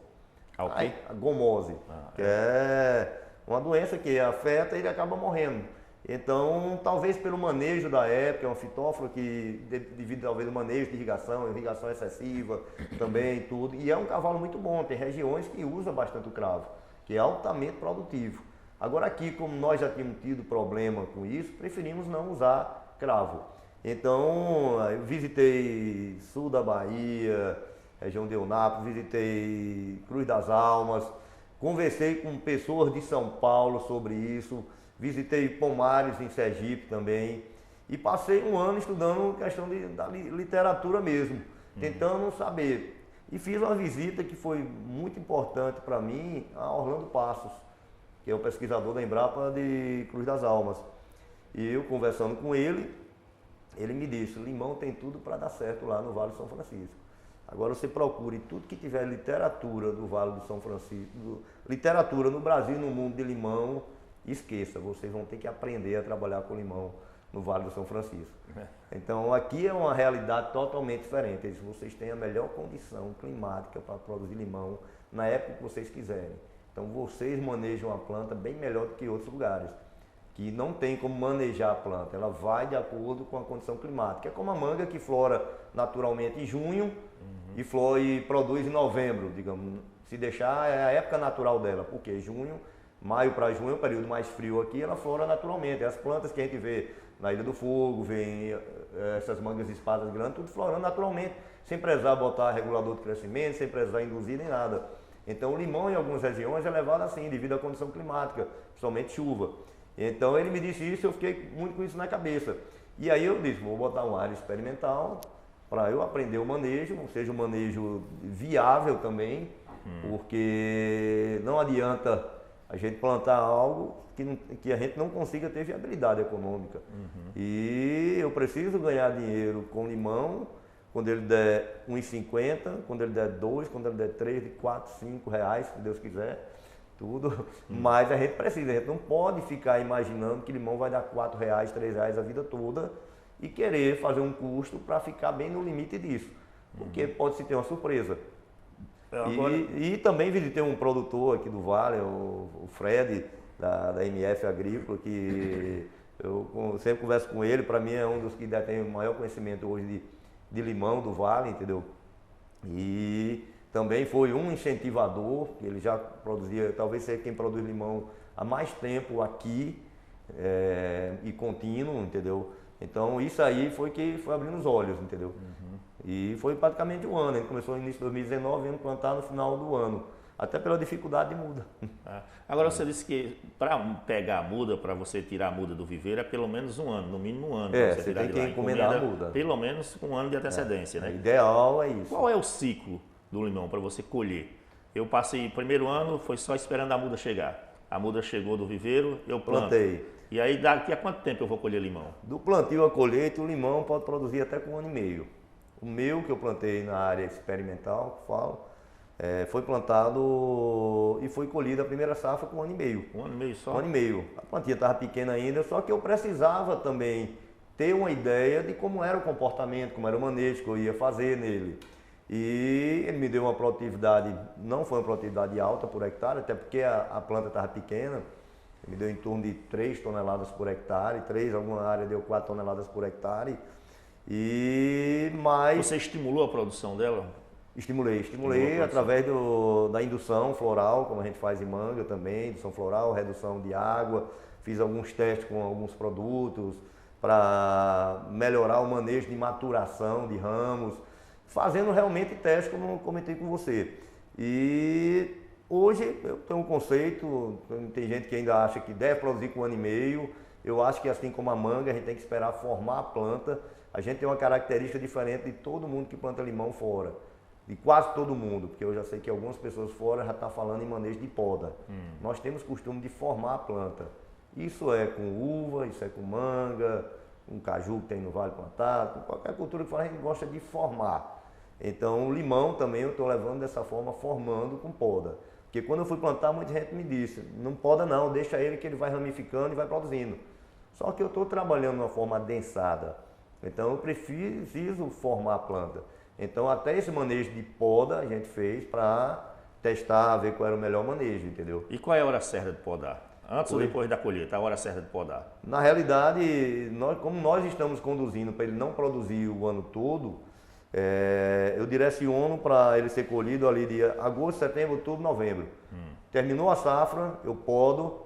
Ao quê? A gomose, que é uma doença que afeta e ele acaba morrendo. Então, talvez pelo manejo da época, é um fitóforo que, devido talvez ao manejo de irrigação excessiva também, tudo. E é um cavalo muito bom, tem regiões que usa bastante o cravo, que é altamente produtivo. Agora aqui, como nós já tínhamos tido problema com isso, preferimos não usar cravo. Então, eu visitei sul da Bahia, região de Eunápolis, visitei Cruz das Almas, conversei com pessoas de São Paulo sobre isso, visitei pomares em Sergipe também e passei um ano estudando questão da literatura mesmo, tentando saber. E fiz uma visita que foi muito importante para mim a Orlando Passos, que é o pesquisador da Embrapa de Cruz das Almas. E eu conversando com ele, ele me disse, limão tem tudo para dar certo lá no Vale do São Francisco. Agora você procure tudo que tiver literatura do Vale do São Francisco, literatura no Brasil e no mundo de limão, esqueça, vocês vão ter que aprender a trabalhar com limão no Vale do São Francisco. Então aqui é uma realidade totalmente diferente. Vocês têm a melhor condição climática para produzir limão na época que vocês quiserem. Então vocês manejam a planta bem melhor do que outros lugares, que não tem como manejar a planta, ela vai de acordo com a condição climática. É como a manga que flora naturalmente em junho e produz em novembro, digamos. Se deixar, é a época natural dela, porque maio para junho é o período mais frio aqui, ela flora naturalmente. As plantas que a gente vê na Ilha do Fogo, vem essas mangas de espadas grandes, tudo florando naturalmente, sem precisar botar regulador de crescimento, sem precisar induzir nem nada. Então o limão em algumas regiões é levado assim, devido à condição climática, principalmente chuva. Então ele me disse isso e eu fiquei muito com isso na cabeça. E aí eu disse, vou botar uma área experimental para eu aprender o manejo, seja um manejo viável também, porque não adianta a gente plantar algo que a gente não consiga ter viabilidade econômica. E eu preciso ganhar dinheiro com limão quando ele der R$1,50, quando ele der R$2, quando ele der R$3, R$4, R$5, se Deus quiser, tudo. Mas a gente precisa, a gente não pode ficar imaginando que limão vai dar R$4, R$3 a vida toda e querer fazer um custo para ficar bem no limite disso, porque pode-se ter uma surpresa. E também visitei um produtor aqui do Vale, o Fred, da MF Agrícola, que eu sempre converso com ele, para mim é um dos que tem o maior conhecimento hoje de limão do Vale, entendeu? E também foi um incentivador, ele já produzia, talvez seja quem produz limão há mais tempo aqui e contínuo, entendeu? Então isso aí foi que foi abrindo os olhos, entendeu? E foi praticamente um ano, ele começou no início de 2019, indo plantar no final do ano, até pela dificuldade de muda. Agora você disse que para pegar a muda, para você tirar a muda do viveiro, é pelo menos um ano, no mínimo um ano. Você tem que encomendar a muda. Pelo menos com um ano de antecedência, né? O ideal é isso. Qual é o ciclo do limão para você colher? Eu passei o primeiro ano, foi só esperando a muda chegar. A muda chegou do viveiro, eu planto. Plantei. E aí daqui a quanto tempo eu vou colher limão? Do plantio à colheita, o limão pode produzir até com 1 ano e meio. O meu, que eu plantei na área experimental, que falo, foi plantado e foi colhido a primeira safra com 1 ano e meio. 1 ano e meio só? 1 ano e meio. A plantinha estava pequena ainda, só que eu precisava também ter uma ideia de como era o comportamento, como era o manejo que eu ia fazer nele. E ele me deu uma produtividade, não foi uma produtividade alta por hectare, até porque a planta estava pequena. Ele me deu em torno de 3 toneladas por hectare, alguma área deu 4 toneladas por hectare. Você estimulou a produção dela? Estimulei através da indução floral, como a gente faz em manga também, indução floral, redução de água. Fiz alguns testes com alguns produtos para melhorar o manejo de maturação de ramos, fazendo realmente testes como eu comentei com você. E hoje eu tenho um conceito, tem gente que ainda acha que deve produzir com 1 ano e meio. Eu acho que assim como a manga, a gente tem que esperar formar a planta. A gente tem uma característica diferente de todo mundo que planta limão fora, de quase todo mundo, porque eu já sei que algumas pessoas fora já estão falando em manejo de poda. Nós temos costume de formar a planta. Isso é com uva, isso é com manga, um caju que tem no vale plantado, qualquer cultura que fala, a gente gosta de formar. Então o limão também eu estou levando dessa forma, formando com poda. Porque quando eu fui plantar, muita gente me disse, não poda não, deixa ele que ele vai ramificando e vai produzindo. Só que eu estou trabalhando de uma forma adensada. Então eu preciso formar a planta. Então até esse manejo de poda a gente fez para testar, ver qual era o melhor manejo, entendeu? E qual é a hora certa de podar? Antes ou depois da colheita, a hora certa de podar? Na realidade, como nós estamos conduzindo para ele não produzir o ano todo, eu direciono para ele ser colhido ali de agosto, setembro, outubro, novembro. Terminou a safra, eu podo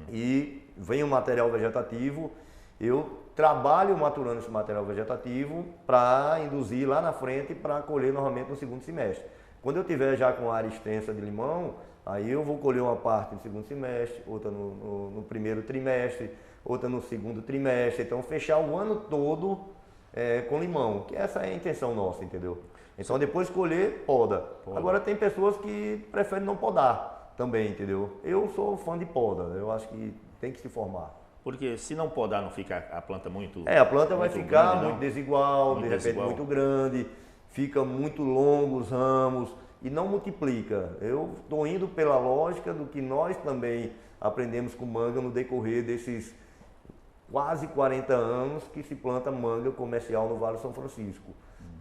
e vem o material vegetativo, eu trabalho maturando esse material vegetativo para induzir lá na frente para colher novamente no segundo semestre. Quando eu tiver já com a área extensa de limão, aí eu vou colher uma parte no segundo semestre, outra no primeiro trimestre, outra no segundo trimestre. Então fechar o ano todo com limão, que essa é a intenção nossa, entendeu? Então depois colher, poda. Agora tem pessoas que preferem não podar também, entendeu? Eu sou fã de poda, eu acho que tem que se formar. Porque se não podar, não fica a planta muito... a planta vai ficar grande, muito desigual, de repente muito grande, fica muito longo os ramos e não multiplica. Eu estou indo pela lógica do que nós também aprendemos com manga no decorrer desses quase 40 anos que se planta manga comercial no Vale do São Francisco.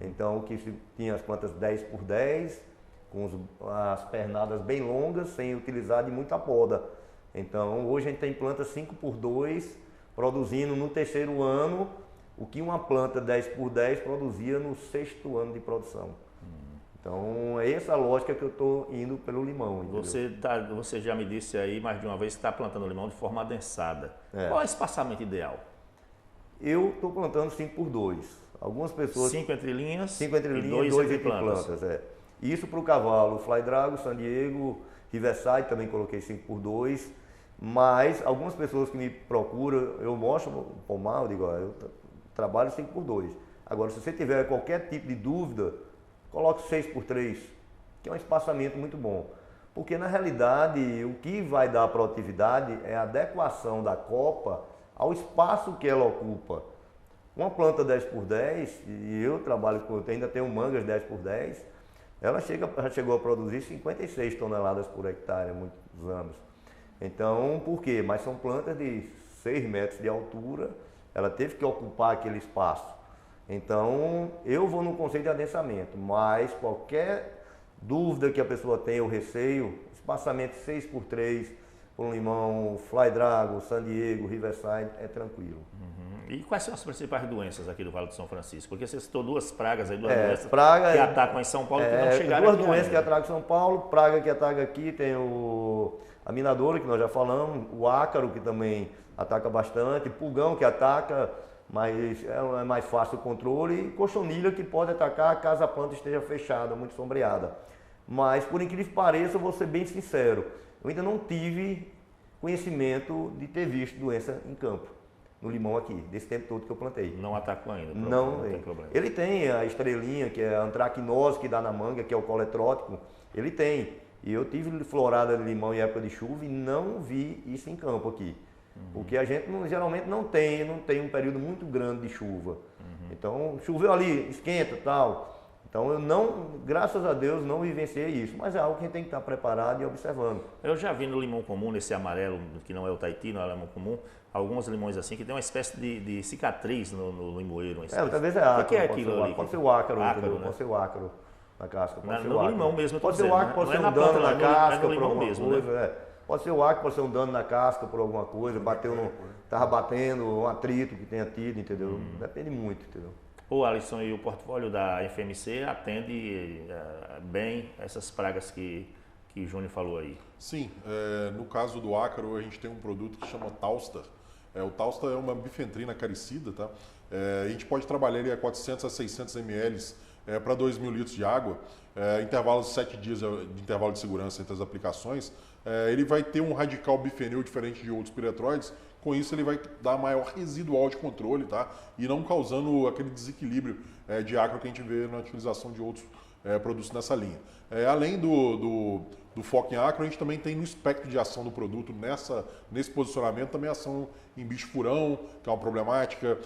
Então, que se tinha as plantas 10 por 10, com as pernadas bem longas, sem utilizar de muita poda. Então, hoje a gente tem plantas 5 por 2, produzindo no terceiro ano o que uma planta 10 por 10 produzia no 6º ano de produção. Então, é essa a lógica que eu estou indo pelo limão. Você já me disse aí mais de uma vez que está plantando limão de forma adensada. Qual é o espaçamento ideal? Eu estou plantando 5 por 2. Algumas pessoas... 5 entre linhas, 5 entre linhas e 2 entre plantas. Isso para o cavalo, Fly Drago, San Diego, Riverside, também coloquei 5 por 2. Mas algumas pessoas que me procuram, eu mostro o pomar, eu digo, eu trabalho 5 por 2. Agora, se você tiver qualquer tipo de dúvida, coloque 6 por 3, que é um espaçamento muito bom. Porque na realidade o que vai dar produtividade é a adequação da copa ao espaço que ela ocupa. Uma planta 10x10, e eu trabalho com, eu ainda tenho mangas 10x10, ela já chegou a produzir 56 toneladas por hectare há muitos anos. Então, por quê? Mas são plantas de 6 metros de altura, ela teve que ocupar aquele espaço. Então, eu vou no conceito de adensamento, mas qualquer dúvida que a pessoa tenha, ou receio, espaçamento 6x3, por um limão, Fly Dragon, San Diego, Riverside, é tranquilo. E quais são as principais doenças aqui do Vale do São Francisco? Porque você citou duas pragas aí, duas doenças que atacam em São Paulo que não chegaram duas aqui doenças ainda. que atacam em São Paulo, praga que ataca aqui, tem a minadoura, que nós já falamos, o ácaro, que também ataca bastante, pulgão, que ataca, mas é mais fácil o controle, e cochonilha, que pode atacar caso a planta esteja fechada, muito sombreada. Mas, por incrível que pareça, eu vou ser bem sincero, eu ainda não tive conhecimento de ter visto doença em campo, no limão aqui, desse tempo todo que eu plantei. Não atacou ainda? Não tem problema. Ele tem a estrelinha, que é a antracnose, que dá na manga, que é o coletrótico, ele tem. E eu tive florada de limão em época de chuva e não vi isso em campo aqui. Porque a gente geralmente não tem um período muito grande de chuva. Então, choveu ali, esquenta e tal. Então, eu não, graças a Deus, não vivenciei isso. Mas é algo que a gente tem que estar preparado e observando. Eu já vi no limão comum, nesse amarelo, que não é o Tahiti, não é o limão comum, alguns limões assim, que tem uma espécie de cicatriz no limoeiro. Outra vez é ácaro. O que é aquilo ali? Pode ser o ácaro, Né? Pode ser o ácaro na casca. Pode ser no o ácaro. limão mesmo, pode ser o ácaro, pode ser um dano na casca por alguma coisa. Pode ser o ácaro, pode ser um dano na casca por alguma coisa, tava batendo, um atrito que tenha tido, entendeu? Depende muito, entendeu? Ô Alisson, e o portfólio da FMC atende bem essas pragas que o Júnior falou aí? Sim, no caso do ácaro a gente tem um produto que chama Taustar. O Taustar é uma bifentrina acaricida, tá? A gente pode trabalhar ele a 400 a 600 ml para 2.000 litros de água, intervalos de 7 dias de intervalo de segurança entre as aplicações. Ele vai ter um radical bifenil diferente de outros piretróides. Com isso ele vai dar maior residual de controle, tá? E não causando aquele desequilíbrio de ácaro que a gente vê na utilização de outros produtos nessa linha. Além do foco em ácaro, a gente também tem no espectro de ação do produto, nesse posicionamento, também ação em bicho-furão, que é uma problemática,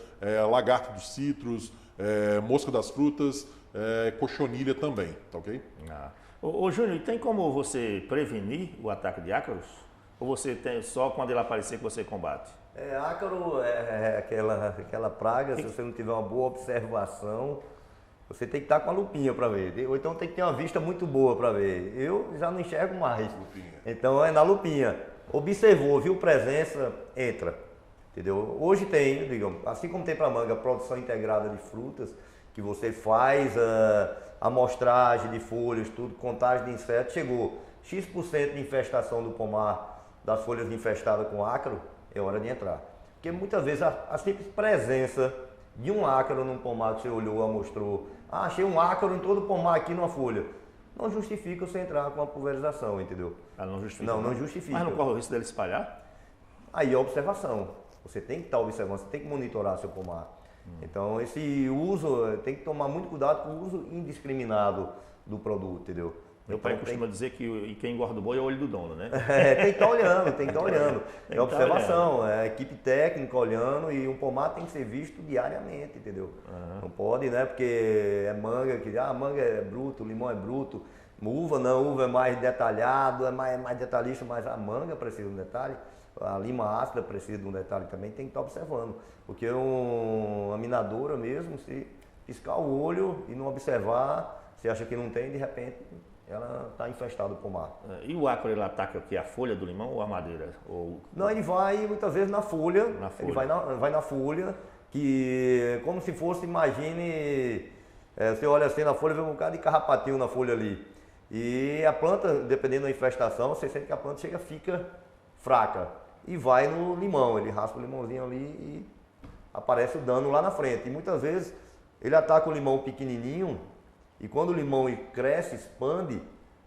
lagarto dos citros, mosca das frutas, cochonilha também, tá ok? Ô Júnior, tem como você prevenir o ataque de ácaros? Ou você tem só quando ele aparecer que você combate? Ácaro é aquela praga, se você não tiver uma boa observação, você tem que estar com a lupinha para ver. Ou então tem que ter uma vista muito boa para ver. Eu já não enxergo mais. Então é na lupinha. Observou, viu presença, entra. Entendeu? Hoje tem, digamos, assim como tem para manga, produção integrada de frutas, que você faz amostragem de folhas, tudo, contagem de insetos, chegou X% de infestação do pomar, das folhas infestadas com ácaro, é hora de entrar. Porque muitas vezes a simples presença de um ácaro num pomar que você olhou, amostrou, achei um ácaro em todo o pomar aqui numa folha, não justifica você entrar com a pulverização, entendeu? Não justifica? Não justifica. Mas não corre o risco dele espalhar? Aí é observação. Você tem que estar observando, você tem que monitorar seu pomar. Então esse uso, tem que tomar muito cuidado com o uso indiscriminado do produto, entendeu? Meu pai costuma dizer que quem engorda o boi é o olho do dono, né? Tem que estar olhando, É observação, é equipe técnica olhando, e um pomar tem que ser visto diariamente, entendeu? Não pode, né? Porque é manga, manga é bruto, limão é bruto, uva não, uva é mais detalhado, é mais detalhista, mas a manga precisa de um detalhe, a lima ácida precisa de um detalhe também, tem que estar observando. Porque uma minadoura mesmo, se piscar o olho e não observar, você acha que não tem, de repente ela está infestada o pomar. E o ácaro, ele ataca aqui a folha do limão ou a madeira? Não, ele vai muitas vezes na folha. Ele vai na folha, que como se fosse, imagine, você olha assim na folha, vê um bocado de carrapatinho na folha ali. E a planta, dependendo da infestação, você sente que a planta fica fraca. E vai no limão, ele raspa o limãozinho ali e aparece o dano lá na frente. E muitas vezes ele ataca o limão pequenininho, e quando o limão cresce, expande,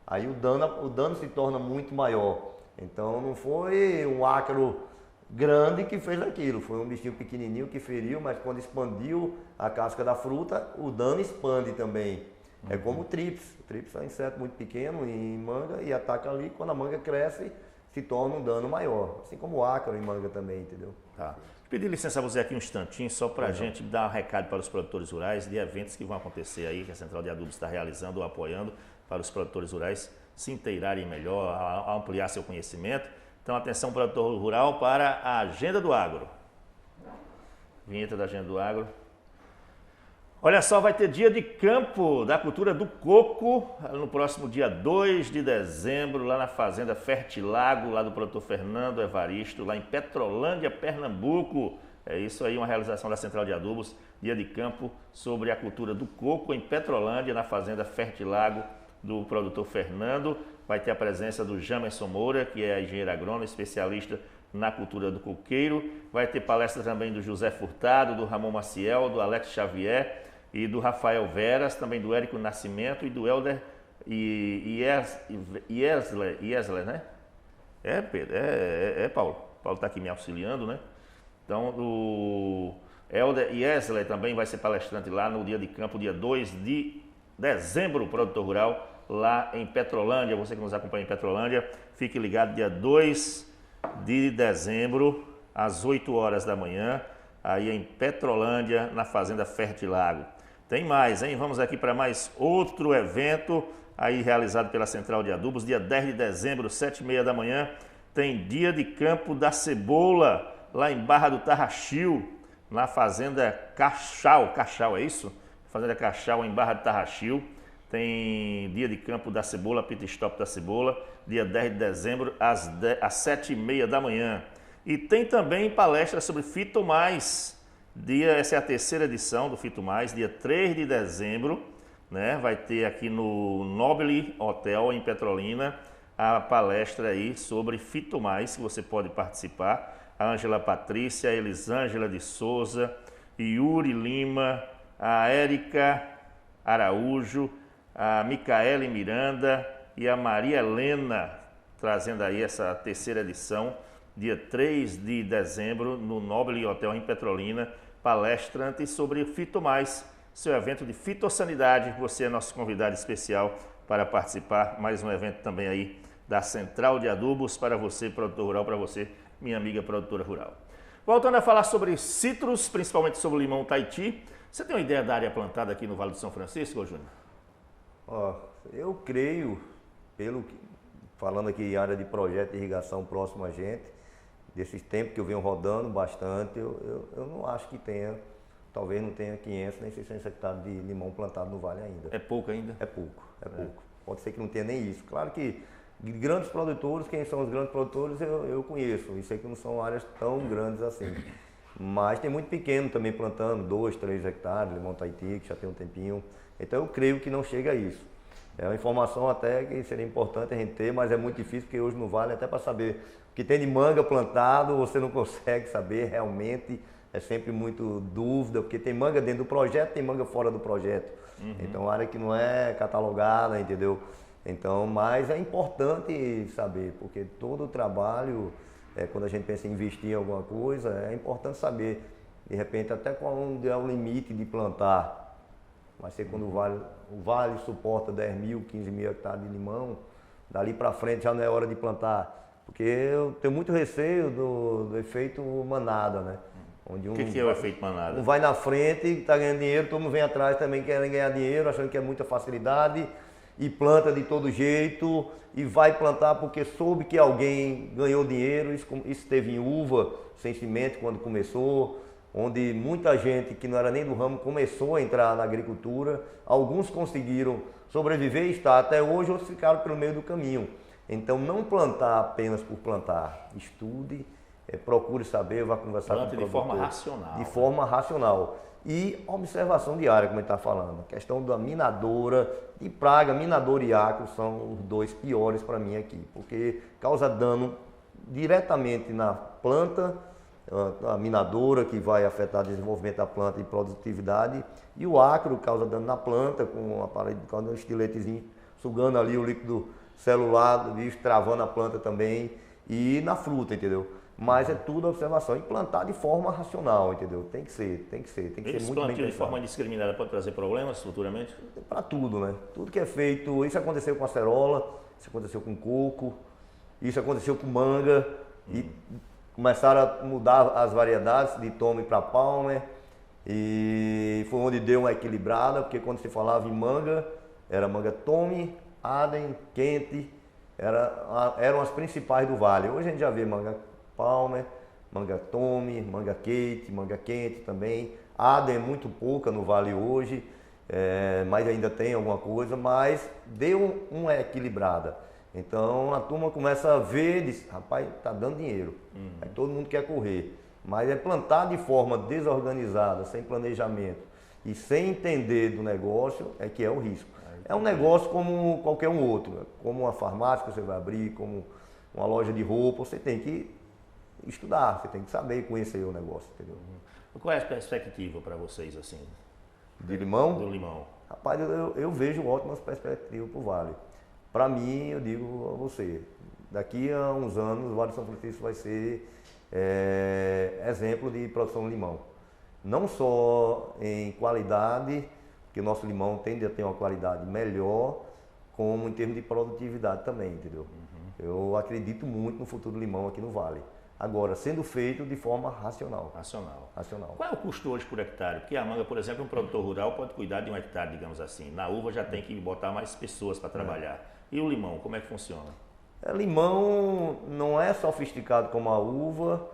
aí o dano se torna muito maior. Então não foi um ácaro grande que fez aquilo, foi um bichinho pequenininho que feriu, mas quando expandiu a casca da fruta, o dano expande também. É como o trips. O trips é um inseto muito pequeno em manga e ataca ali. Quando a manga cresce, se torna um dano maior. Assim como o ácaro em manga também, entendeu? Tá. Pedir licença a você aqui um instantinho, só para a gente dar um recado para os produtores rurais de eventos que vão acontecer aí, que a Central de Adubos está realizando ou apoiando para os produtores rurais se inteirarem melhor, ampliar seu conhecimento. Então, atenção, produtor rural, para a Agenda do Agro. Vinheta da Agenda do Agro. Olha só, vai ter dia de campo da cultura do coco no próximo dia 2 de dezembro, lá na Fazenda Fertilago, lá do produtor Fernando Evaristo, lá em Petrolândia, Pernambuco. É isso aí, uma realização da Central de Adubos, dia de campo sobre a cultura do coco em Petrolândia, na Fazenda Fertilago, do produtor Fernando. Vai ter a presença do Jamerson Moura, que é engenheiro agrônomo, especialista na cultura do coqueiro. Vai ter palestra também do José Furtado, do Ramon Maciel, do Alex Xavier e do Rafael Veras, também do Érico Nascimento e do Helder Iesler, né? Pedro, Paulo. Paulo está aqui me auxiliando, né? Então, o Helder Iesler também vai ser palestrante lá no dia de campo, dia 2 de dezembro, produtor rural, lá em Petrolândia. Você que nos acompanha em Petrolândia, fique ligado, dia 2 de dezembro, às 8 horas da manhã, aí em Petrolândia, na Fazenda Fertilago. Tem mais, hein? Vamos aqui para mais outro evento, aí realizado pela Central de Adubos, dia 10 de dezembro, 7h30 da manhã, tem dia de campo da cebola, lá em Barra do Tarraxil, na Fazenda Cachau, é isso? Fazenda Cachau, em Barra do Tarraxil. Tem dia de campo da cebola, pit stop da cebola, dia 10 de dezembro, às 7h30 da manhã. E tem também palestra sobre Fito Mais. Essa é a terceira edição do Fito Mais, dia 3 de dezembro, né? Vai ter aqui no Nobile Hotel, em Petrolina, a palestra aí sobre Fito Mais, que você pode participar. A Ângela Patrícia, a Elisângela de Souza, Yuri Lima, a Érica Araújo, a Micaele Miranda e a Maria Helena, trazendo aí essa terceira edição, dia 3 de dezembro, no Nobile Hotel em Petrolina, palestrantes sobre Fito Mais, seu evento de fitossanidade. Você é nosso convidado especial para participar, mais um evento também aí da Central de Adubos para você, produtor rural, para você, minha amiga produtora rural. Voltando a falar sobre citros, principalmente sobre o limão Tahiti, você tem uma ideia da área plantada aqui no Vale do São Francisco, Júnior? Eu creio, falando aqui em área de projeto de irrigação próximo a gente, desses tempos que eu venho rodando bastante, eu não acho que tenha, talvez não tenha 500 nem 600 hectares de limão plantado no vale ainda. É pouco ainda? É pouco. Pode ser que não tenha nem isso. Claro que grandes produtores, quem são os grandes produtores eu conheço, e sei que não são áreas tão grandes assim. Mas tem muito pequeno também plantando 2, 3 hectares, limão Tahiti, que já tem um tempinho. Então eu creio que não chega a isso. É uma informação até que seria importante a gente ter, mas é muito difícil, porque hoje no vale, até para saber o que tem de manga plantado, você não consegue saber realmente, é sempre muito dúvida, porque tem manga dentro do projeto, tem manga fora do projeto. Então área que não é catalogada, entendeu? Então, mas é importante saber, porque todo o trabalho, quando a gente pensa em investir em alguma coisa, é importante saber, de repente, até qual é o limite de plantar. Vai ser quando o vale suporta 10 mil, 15 mil hectares de limão, dali para frente já não é hora de plantar. Porque eu tenho muito receio do efeito manada, né? Onde O que é o efeito manada? Um vai na frente, está ganhando dinheiro, todo mundo vem atrás também querendo ganhar dinheiro, achando que é muita facilidade, e planta de todo jeito, e vai plantar porque soube que alguém ganhou dinheiro. Isso teve em uva, sem semente, quando começou, onde muita gente que não era nem do ramo começou a entrar na agricultura. Alguns conseguiram sobreviver e estar até hoje, outros ficaram pelo meio do caminho. Então, não plantar apenas por plantar. Estude, procure saber, vá conversar com o produtor. De forma racional. De forma racional. E observação diária, como a gente está falando. A questão da minadora, de praga, minadora e ácaro são os dois piores para mim aqui. Porque causa dano diretamente na planta, a minadora, que vai afetar o desenvolvimento da planta e produtividade, e o ácaro causa dano na planta, com um aparelho, com um estiletezinho sugando ali o líquido celular do bicho, travando a planta também, e na fruta, entendeu? Mas é tudo observação e plantar de forma racional, entendeu? Tem que ser muito bem plantio de pensado. forma indiscriminada pode trazer problemas futuramente? Para tudo, né? Tudo que é feito, isso aconteceu com acerola, isso aconteceu com coco, isso aconteceu com manga, e começaram a mudar as variedades de Tome para Palmer, e foi onde deu uma equilibrada, porque quando se falava em manga, era manga Tome, Aden, Quente, eram as principais do vale. Hoje a gente já vê manga Palmer, manga Tome, manga Kate, manga Quente também. Aden é muito pouca no vale hoje, mas ainda tem alguma coisa, mas deu uma equilibrada. Então a turma começa a ver, diz, rapaz, tá dando dinheiro. Aí todo mundo quer correr. Mas é plantar de forma desorganizada, sem planejamento e sem entender do negócio, é que é o risco. É um negócio como qualquer um outro, como uma farmácia que você vai abrir, como uma loja de roupa, você tem que estudar, você tem que saber conhecer o negócio, entendeu? Qual é a perspectiva para vocês, assim, De limão? do limão? Rapaz, eu vejo ótimas perspectivas para o Vale. Para mim, eu digo a você, daqui a uns anos o Vale de São Francisco vai ser exemplo de produção de limão. Não só em qualidade, que o nosso limão tende a ter uma qualidade melhor, como em termos de produtividade também, entendeu? Eu acredito muito no futuro do limão aqui no Vale. Agora, sendo feito de forma racional. Racional. Qual é o custo hoje por hectare? Porque a manga, por exemplo, um produtor rural pode cuidar de um hectare, digamos assim. Na uva já tem que botar mais pessoas para trabalhar. E o limão, como é que funciona? Limão não é sofisticado como a uva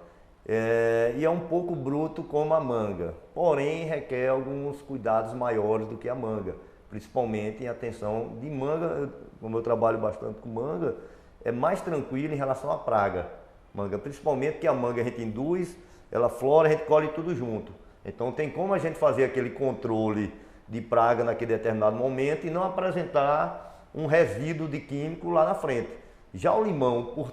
e é um pouco bruto como a manga. Porém, requer alguns cuidados maiores do que a manga. Principalmente em atenção de manga, como eu trabalho bastante com manga, é mais tranquilo em relação à praga. Manga, principalmente que a manga a gente induz, ela flora, a gente colhe tudo junto. Então tem como a gente fazer aquele controle de praga naquele determinado momento e não apresentar um resíduo de químico lá na frente. Já o limão, por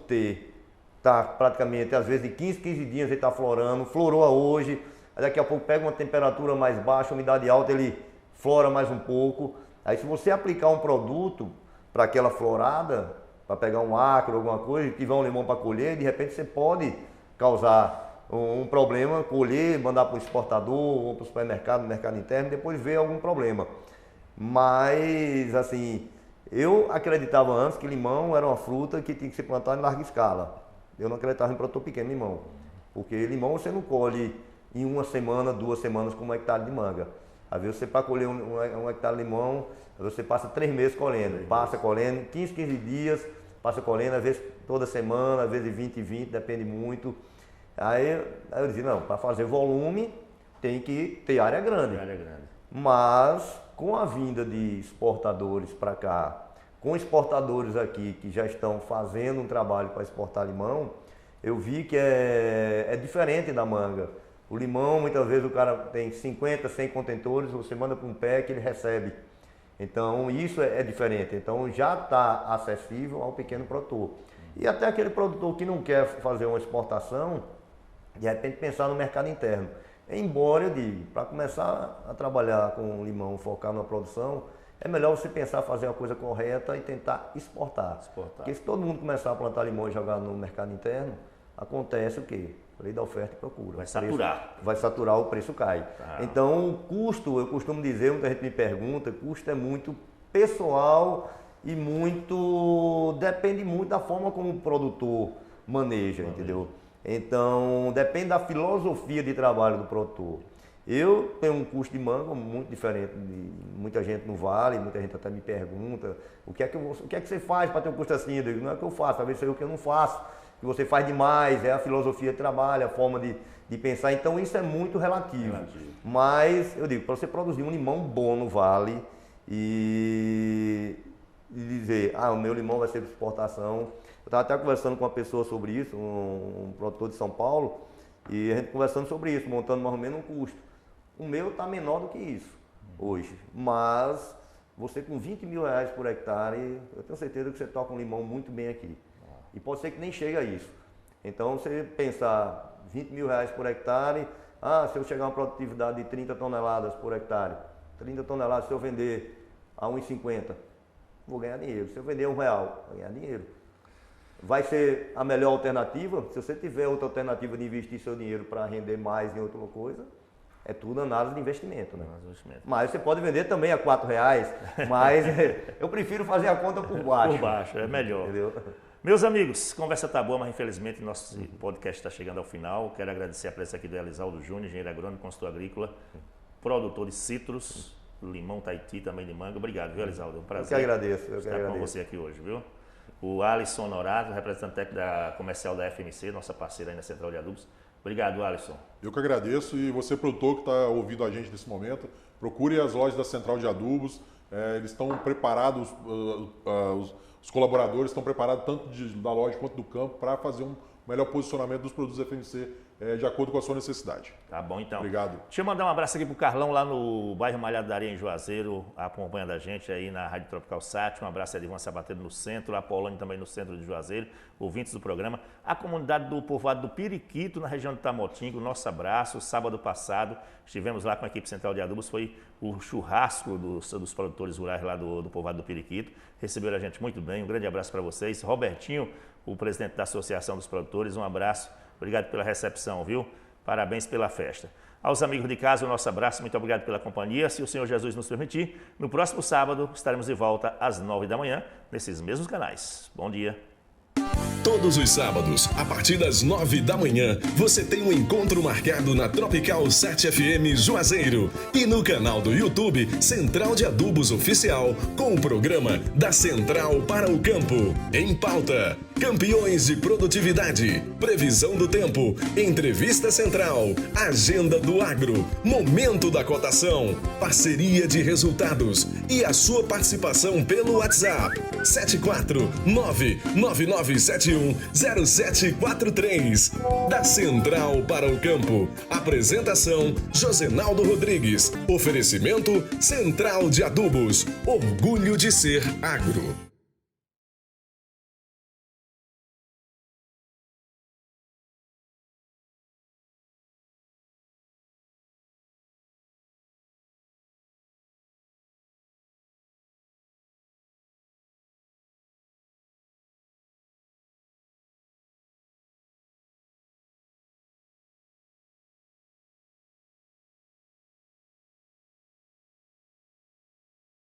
tá praticamente, às vezes de 15 dias ele está florando, florou hoje, daqui a pouco pega uma temperatura mais baixa, umidade alta, ele flora mais um pouco. Aí se você aplicar um produto para aquela florada, para pegar um acre, alguma coisa, e tiver um limão para colher, de repente você pode causar um problema, colher, mandar para o exportador ou para o supermercado, no mercado interno, e depois ver algum problema. Mas, assim, eu acreditava antes que limão era uma fruta que tinha que ser plantada em larga escala. Eu não acreditava em produtor pequeno limão, porque limão você não colhe em uma semana, 2 semanas com um hectare de manga. Às vezes você para colher um hectare de limão, você passa 3 meses colhendo, passa colhendo 15 dias, passa colhendo, às vezes toda semana, às vezes 20, depende muito. Aí eu disse, não, para fazer volume tem que ter área grande. Mas com a vinda de exportadores para cá, com exportadores aqui que já estão fazendo um trabalho para exportar limão, eu vi que é diferente da manga. O limão, muitas vezes o cara tem 50, 100 contentores, você manda para um pé que ele recebe. Então isso é diferente, então já está acessível ao pequeno produtor. E até aquele produtor que não quer fazer uma exportação, de repente pensar no mercado interno. Embora eu digo, para começar a trabalhar com limão, focar na produção, é melhor você pensar fazer uma coisa correta e tentar exportar. Porque se todo mundo começar a plantar limão e jogar no mercado interno, acontece o quê? Lei da oferta e procura. Vai saturar. Vai saturar, o preço cai. Então, o custo, eu costumo dizer, muita gente me pergunta, custo é muito pessoal e muito... depende muito da forma como o produtor maneja, entendeu? Então, depende da filosofia de trabalho do produtor. Eu tenho um custo de manga muito diferente de muita gente no Vale, muita gente até me pergunta o que é que você faz para ter um custo assim? Eu digo, não é o que eu faço, talvez seja o que eu não faço. Que você faz demais, é a filosofia de trabalho, a forma de pensar, então isso é muito relativo. Mas eu digo, para você produzir um limão bom no Vale e dizer, o meu limão vai ser de exportação. Eu estava até conversando com uma pessoa sobre isso, um produtor de São Paulo, e a gente conversando sobre isso, montando mais ou menos um custo. O meu está menor do que isso hoje, mas você com 20 mil reais por hectare, eu tenho certeza que você toca um limão muito bem aqui. E pode ser que nem chegue a isso. Então, você pensar 20 mil reais por hectare, se eu chegar a uma produtividade de 30 toneladas por hectare, 30 toneladas, se eu vender a 1,50, vou ganhar dinheiro. Se eu vender R$1, vou ganhar dinheiro. vai ser a melhor alternativa. Se você tiver outra alternativa de investir seu dinheiro para render mais em outra coisa, é tudo análise de investimento, né? Mas você pode vender também a R$4, mas eu prefiro fazer a conta por baixo. Por baixo, é melhor. Entendeu? Meus amigos, conversa tá boa, mas infelizmente nosso podcast está chegando ao final. Quero agradecer a presença aqui do Elisaldo Júnior, engenheiro agrônomo, consultor agrícola, produtor de citros, limão, Tahiti, também de manga. Obrigado, viu, Elisaldo? É um prazer Eu que agradeço. estar com você aqui hoje, viu? O Alisson Honorato, representante técnico da comercial da FMC, nossa parceira aí na Central de Adubos. Obrigado, Alisson. Eu que agradeço, e você, produtor, que está ouvindo a gente nesse momento, procure as lojas da Central de Adubos. Eles estão preparados, os colaboradores estão preparados tanto da loja quanto do campo para fazer um melhor posicionamento dos produtos FMC de acordo com a sua necessidade. Tá bom, então. Obrigado. Deixa eu mandar um abraço aqui pro Carlão, lá no bairro Malhado da Areia, em Juazeiro, acompanhando a gente aí na Rádio Tropical Sat. Um abraço a Edivan Sabateiro no centro, a Paulane também no centro de Juazeiro, ouvintes do programa. A comunidade do povoado do Piriquito, na região de Tamotingo, nosso abraço. Sábado passado, estivemos lá com a equipe Central de Adubos, foi o churrasco dos produtores rurais lá do povoado do Piriquito. Receberam a gente muito bem, um grande abraço para vocês. Robertinho, o presidente da Associação dos Produtores, um abraço. Obrigado pela recepção, viu? Parabéns pela festa. Aos amigos de casa, o nosso abraço, muito obrigado pela companhia. Se o Senhor Jesus nos permitir, no próximo sábado estaremos de volta às 9 da manhã, nesses mesmos canais. Bom dia. Todos os sábados, a partir das 9 da manhã, você tem um encontro marcado na Tropical 7 FM Juazeiro e no canal do YouTube Central de Adubos Oficial, com o programa da Central para o Campo. Em pauta, campeões de produtividade, previsão do tempo, entrevista central, agenda do agro, momento da cotação, parceria de resultados e a sua participação pelo WhatsApp 74999710743. Da Central para o Campo. Apresentação Josenaldo Rodrigues. Oferecimento Central de Adubos. Orgulho de ser agro.